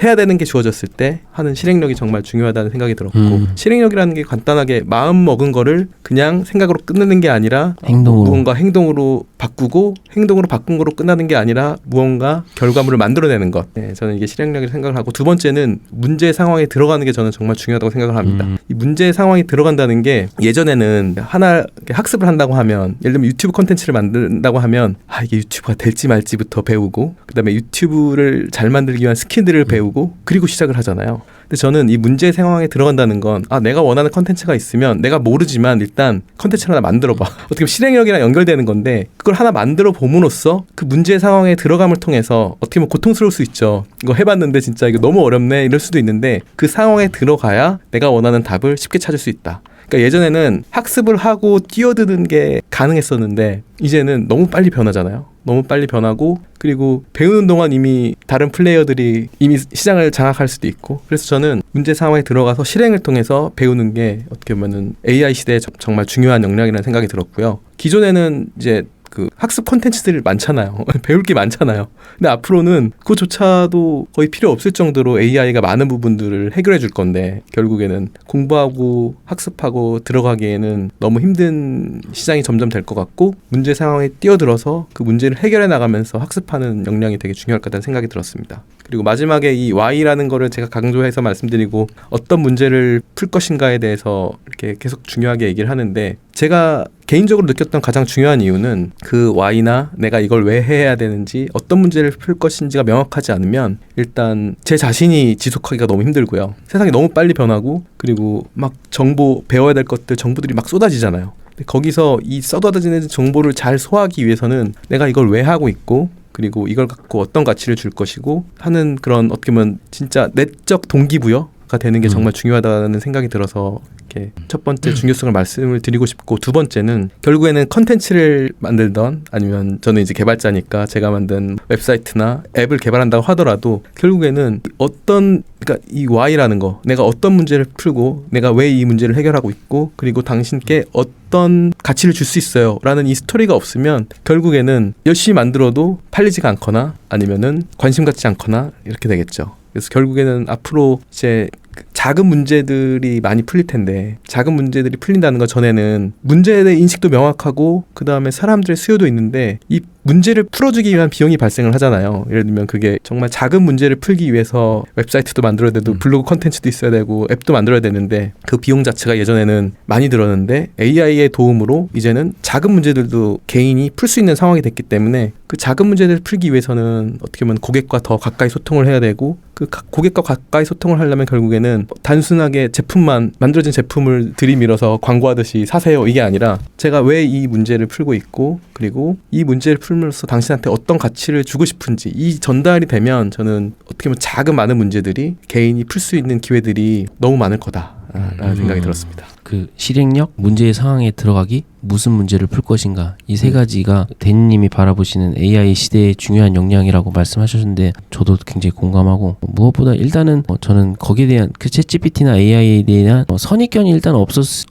해야 되는 게 주어졌을 때 하는 실행력이 정말 중요하다는 생각이 들었고 실행력이라는 게 간단하게 마음 먹은 거를 그냥 생각으로 끝내는 게 아니라 무언가 행동으로 바꾸고 행동으로 바꾼 거로 끝나는 게 아니라 무언가 결과물을 만들어내는 것. 네, 저는 이게 실행력이라고 생각을 하고 두 번째는 문제 상황에 들어가는 게 저는 정말 중요하다고 생각을 합니다. 이 문제 상황에 들어간다는 게 예전에는 하나 학습을 한다고 하면 예를 들면 유튜브 콘텐츠를 만든다고 하면 이게 유튜브가 될지 말지부터 배우고 그다음에 유튜브를 잘 만들기 위한 스킬들을 배우고 그리고 시작을 하잖아요. 근데 저는 이 문제 상황에 들어간다는 건 내가 원하는 컨텐츠가 있으면 내가 모르지만 일단 컨텐츠를 하나 만들어봐. 어떻게 보면 실행력이랑 연결되는 건데 그걸 하나 만들어 봄으로써 그 문제 상황에 들어감을 통해서 어떻게 보면 고통스러울 수 있죠. 이거 해봤는데 진짜 이거 너무 어렵네 이럴 수도 있는데 그 상황에 들어가야 내가 원하는 답을 쉽게 찾을 수 있다. 그러니까 예전에는 학습을 하고 뛰어드는 게 가능했었는데 이제는 너무 빨리 변하잖아요. 너무 빨리 변하고 그리고 배우는 동안 이미 다른 플레이어들이 이미 시장을 장악할 수도 있고 그래서 저는 문제 상황에 들어가서 실행을 통해서 배우는 게 어떻게 보면은 AI 시대에 정말 중요한 역량이라는 생각이 들었고요. 기존에는 이제 그 학습 콘텐츠들이 많잖아요. 배울 게 많잖아요. 근데 앞으로는 그거조차도 거의 필요 없을 정도로 AI가 많은 부분들을 해결해 줄 건데 결국에는 공부하고 학습하고 들어가기에는 너무 힘든 시장이 점점 될 것 같고 문제 상황에 뛰어들어서 그 문제를 해결해 나가면서 학습하는 역량이 되게 중요할 것 같다는 생각이 들었습니다. 그리고 마지막에 이 Y라는 거를 제가 강조해서 말씀드리고 어떤 문제를 풀 것인가에 대해서 이렇게 계속 중요하게 얘기를 하는데 제가 개인적으로 느꼈던 가장 중요한 이유는 그 Y나 내가 이걸 왜 해야 되는지 어떤 문제를 풀 것인지가 명확하지 않으면 일단 제 자신이 지속하기가 너무 힘들고요. 세상이 너무 빨리 변하고 그리고 막 정보 배워야 될 것들 정보들이 막 쏟아지잖아요. 거기서 이 쏟아지는 정보를 잘 소화하기 위해서는 내가 이걸 왜 하고 있고 그리고 이걸 갖고 어떤 가치를 줄 것이고 하는 그런 어떻게 보면 진짜 내적 동기부여가 되는 게 정말 중요하다는 생각이 들어서 이렇게 첫 번째 중요성을 말씀을 드리고 싶고, 두 번째는 결국에는 컨텐츠를 만들던 아니면 저는 이제 개발자니까 제가 만든 웹사이트나 앱을 개발한다고 하더라도 결국에는 그러니까 이 Y라는 거, 내가 어떤 문제를 풀고 내가 왜 이 문제를 해결하고 있고 그리고 당신께 어떤 가치를 줄 수 있어요 라는 이 스토리가 없으면 결국에는 열심히 만들어도 팔리지가 않거나 아니면은 관심 갖지 않거나 이렇게 되겠죠. 그래서 결국에는 앞으로 이제 작은 문제들이 많이 풀릴 텐데, 작은 문제들이 풀린다는 것 전에는 문제에 대해 인식도 명확하고 그 다음에 사람들의 수요도 있는데 이 문제를 풀어주기 위한 비용이 발생을 하잖아요. 예를 들면 그게 정말 작은 문제를 풀기 위해서 웹사이트도 만들어야 되고 블로그 컨텐츠도 있어야 되고 앱도 만들어야 되는데 그 비용 자체가 예전에는 많이 들었는데 AI의 도움으로 이제는 작은 문제들도 개인이 풀 수 있는 상황이 됐기 때문에 그 작은 문제들을 풀기 위해서는 어떻게 보면 고객과 더 가까이 소통을 해야 되고, 그 고객과 가까이 소통을 하려면 결국에는 단순하게 제품만, 만들어진 제품을 들이밀어서 광고하듯이 사세요 이게 아니라 제가 왜 이 문제를 풀고 있고 그리고 이 문제를 풀면서 당신한테 어떤 가치를 주고 싶은지 이 전달이 되면 저는 어떻게 보면 작은 많은 문제들이 개인이 풀 수 있는 기회들이 너무 많을 거다라는 생각이 들었습니다. 그 실행력, 문제의 상황에 들어가기, 무슨 문제를 풀 것인가, 이 세 가지가 대니님이 바라보시는 AI 시대의 중요한 역량이라고 말씀하셨는데 저도 굉장히 공감하고, 무엇보다 일단은 저는 거기에 대한 그 챗GPT나 AI에 대한 선입견이 일단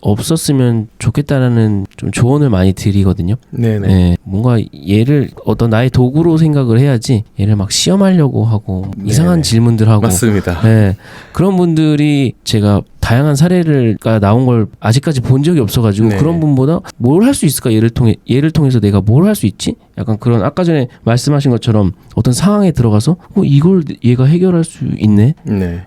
없었으면 좋겠다라는 좀 조언을 많이 드리거든요. 네네. 네, 뭔가 얘를 어떤 나의 도구로 생각을 해야지 얘를 막 시험하려고 하고 이상한 질문들 하고. 맞습니다. 네, 그런 분들이 제가 다양한 사례가 나온 걸 아직까지 본 적이 없어가지고 그런 분보다 뭘 할 수 있을까, 얘를 통해서 내가 뭘 할 수 있지? 약간 그런 아까 전에 말씀하신 것처럼 어떤 상황에 들어가서 이걸 얘가 해결할 수 있네. 네.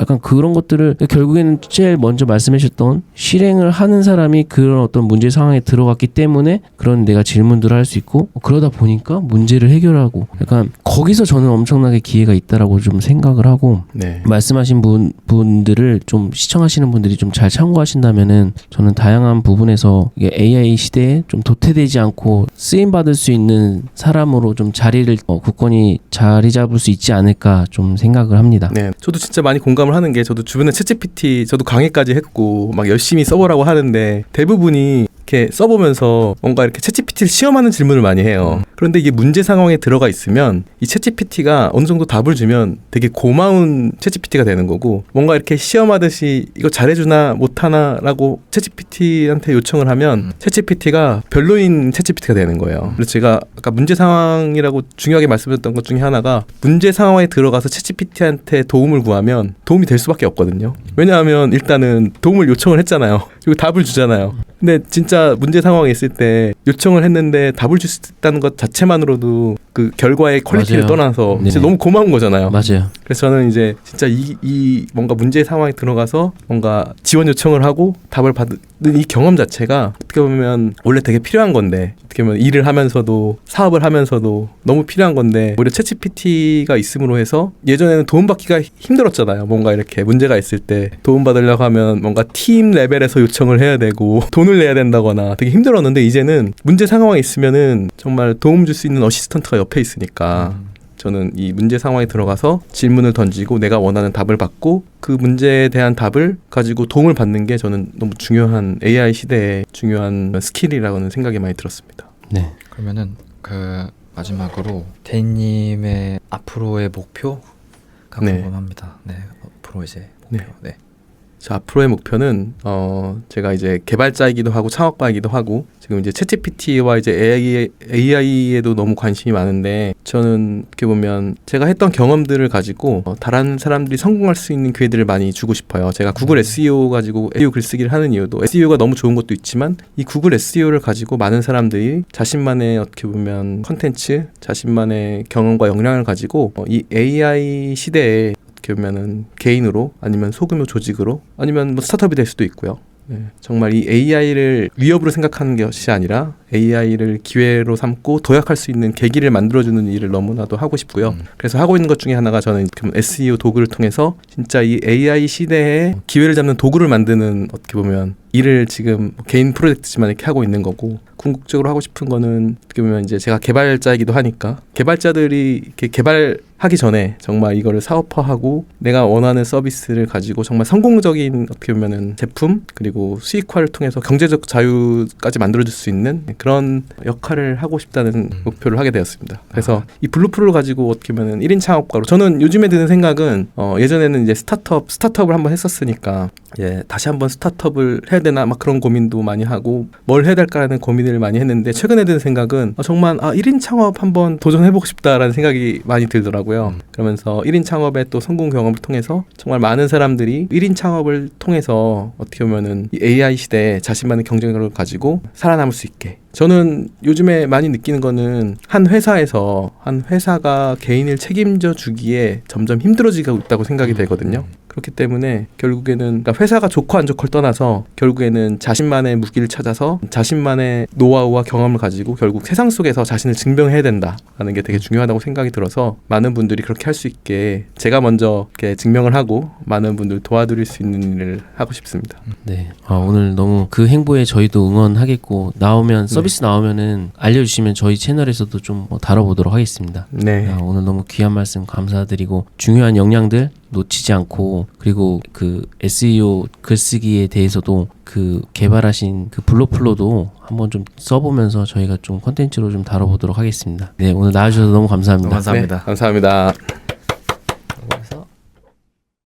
약간 그런 것들을 결국에는 제일 먼저 말씀하셨던 실행을 하는 사람이 그런 어떤 문제 상황에 들어갔기 때문에 그런 내가 질문들을 할 수 있고, 그러다 보니까 문제를 해결하고, 약간 거기서 저는 엄청나게 기회가 있다라고 좀 생각을 하고, 말씀하신 분들을 좀 시청하시는 분들이 좀 잘 참고하신다면은 저는 다양한 부분에서 이게 AI 시대에 좀 도태되지 않고 쓰임 받을 수 있는 사람으로 좀 자리를 굳건히 자리 잡을 수 있지 않을까 좀 생각을 합니다. 네, 저도 진짜 많이 공감을 하는 게, 저도 주변에 챗GPT 저도 강의까지 했고 막 열심히 써보라고 하는데 대부분이 이렇게 써보면서 뭔가 이렇게 챗GPT를 시험하는 질문을 많이 해요. 그런데 이게 문제 상황에 들어가 있으면 이 챗GPT가 어느 정도 답을 주면 되게 고마운 챗GPT가 되는 거고, 뭔가 이렇게 시험하듯이 이거 잘해주나 못하나라고 챗GPT한테 요청을 하면 챗GPT가 별로인 챗GPT가 되는 거예요. 그래서 제가 아까 문제 상황이라고 중요하게 말씀드렸던 것 중에 하나가, 문제 상황에 들어가서 챗GPT한테 도움을 구하면 도움이 될 수밖에 없거든요. 왜냐하면 일단은 도움을 요청을 했잖아요. 그리고 답을 주잖아요. 근데 진짜 문제 상황에 있을 때 요청을 했는데 답을 줄 수 있다는 것 자체만으로도 그 결과의 퀄리티를 떠나서 진짜 너무 고마운 거잖아요. 맞아요. 그래서 저는 이제 진짜 이 뭔가 문제 상황에 들어가서 뭔가 지원 요청을 하고 답을 받는 이 경험 자체가 어떻게 보면 원래 되게 필요한 건데, 어떻게 보면 일을 하면서도 사업을 하면서도 너무 필요한 건데, 오히려 챗GPT가 있음으로 해서 예전에는 도움받기가 힘들었잖아요. 뭔가 이렇게 문제가 있을 때 도움받으려고 하면 뭔가 팀 레벨에서 요청을 해야 되고 돈을 내야 된다거나 되게 힘들었는데, 이제는 문제 상황에 있으면은 정말 도움 줄 수 있는 어시스턴트가 옆에 있으니까 저는 이 문제 상황에 들어가서 질문을 던지고 내가 원하는 답을 받고 그 문제에 대한 답을 가지고 도움을 받는 게 저는 너무 중요한 AI 시대의 중요한 스킬이라고는 생각이 많이 들었습니다. 네. 그러면은 그 마지막으로 대인님의 앞으로의 목표가 궁금합니다. 네, 앞으로 이제 목표. 네. 저 앞으로의 목표는 제가 이제 개발자이기도 하고 창업가이기도 하고 지금 이제 챗GPT와 이제 AI에도 너무 관심이 많은데, 저는 어떻게 보면 제가 했던 경험들을 가지고 다른 사람들이 성공할 수 있는 기회들을 많이 주고 싶어요. 제가 구글 SEO 가지고 SEO 글쓰기를 하는 이유도 SEO가 너무 좋은 것도 있지만 이 구글 SEO를 가지고 많은 사람들이 자신만의 어떻게 보면 컨텐츠, 자신만의 경험과 역량을 가지고 이 AI 시대에 어떻게 보면은 개인으로 아니면 소규모 조직으로 아니면 뭐 스타트업이 될 수도 있고요. 정말 이 AI를 위협으로 생각하는 것이 아니라 AI를 기회로 삼고 도약할 수 있는 계기를 만들어주는 일을 너무나도 하고 싶고요. 그래서 하고 있는 것 중에 하나가 저는 SEO 도구를 통해서 진짜 이 AI 시대에 기회를 잡는 도구를 만드는 어떻게 보면 일을 지금 개인 프로젝트지만 이렇게 하고 있는 거고, 궁극적으로 하고 싶은 거는 어떻게 보면 이제 제가 개발자이기도 하니까 개발자들이 이렇게 개발하기 전에 정말 이거를 사업화하고 내가 원하는 서비스를 가지고 정말 성공적인 어떻게 보면은 제품 그리고 수익화를 통해서 경제적 자유까지 만들어줄 수 있는 그런 역할을 하고 싶다는 목표를 하게 되었습니다. 그래서 이 블루프를 가지고 어떻게 보면은 1인 창업가로 저는 요즘에 드는 생각은 예전에는 이제 스타트업을 한번 했었으니까 다시 한번 스타트업을 해야 되나 막 그런 고민도 많이 하고 뭘 해야 될까라는 고민을 많이 했는데 최근에 드는 생각은 정말 1인 창업 한번 도전해보고 싶다라는 생각이 많이 들더라고요. 그러면서 1인 창업의 또 성공 경험을 통해서 정말 많은 사람들이 1인 창업을 통해서 어떻게 보면은 이 AI 시대에 자신만의 경쟁력을 가지고 살아남을 수 있게 저는 요즘에 많이 느끼는 거는 한 회사가 개인을 책임져 주기에 점점 힘들어지고 있다고 생각이 되거든요. 그렇기 때문에 결국에는 그러니까 회사가 좋고 안 좋고를 떠나서 결국에는 자신만의 무기를 찾아서 자신만의 노하우와 경험을 가지고 결국 세상 속에서 자신을 증명해야 된다라는 게 되게 중요하다고 생각이 들어서 많은 분들이 그렇게 할 수 있게 제가 먼저 이렇게 증명을 하고 많은 분들 도와드릴 수 있는 일을 하고 싶습니다. 네. 오늘 너무 그 행보에 저희도 응원하겠고 서비스 나오면은 알려주시면 저희 채널에서도 좀 다뤄보도록 하겠습니다. 네. 오늘 너무 귀한 말씀 감사드리고 중요한 역량들 놓치지 않고 그리고 그 SEO 글쓰기에 대해서도 그 개발하신 그 블로플로도 한번 좀 써보면서 저희가 좀 컨텐츠로 좀 다뤄보도록 하겠습니다. 네, 오늘 나와주셔서 너무 감사합니다. 감사합니다. 네, 감사합니다.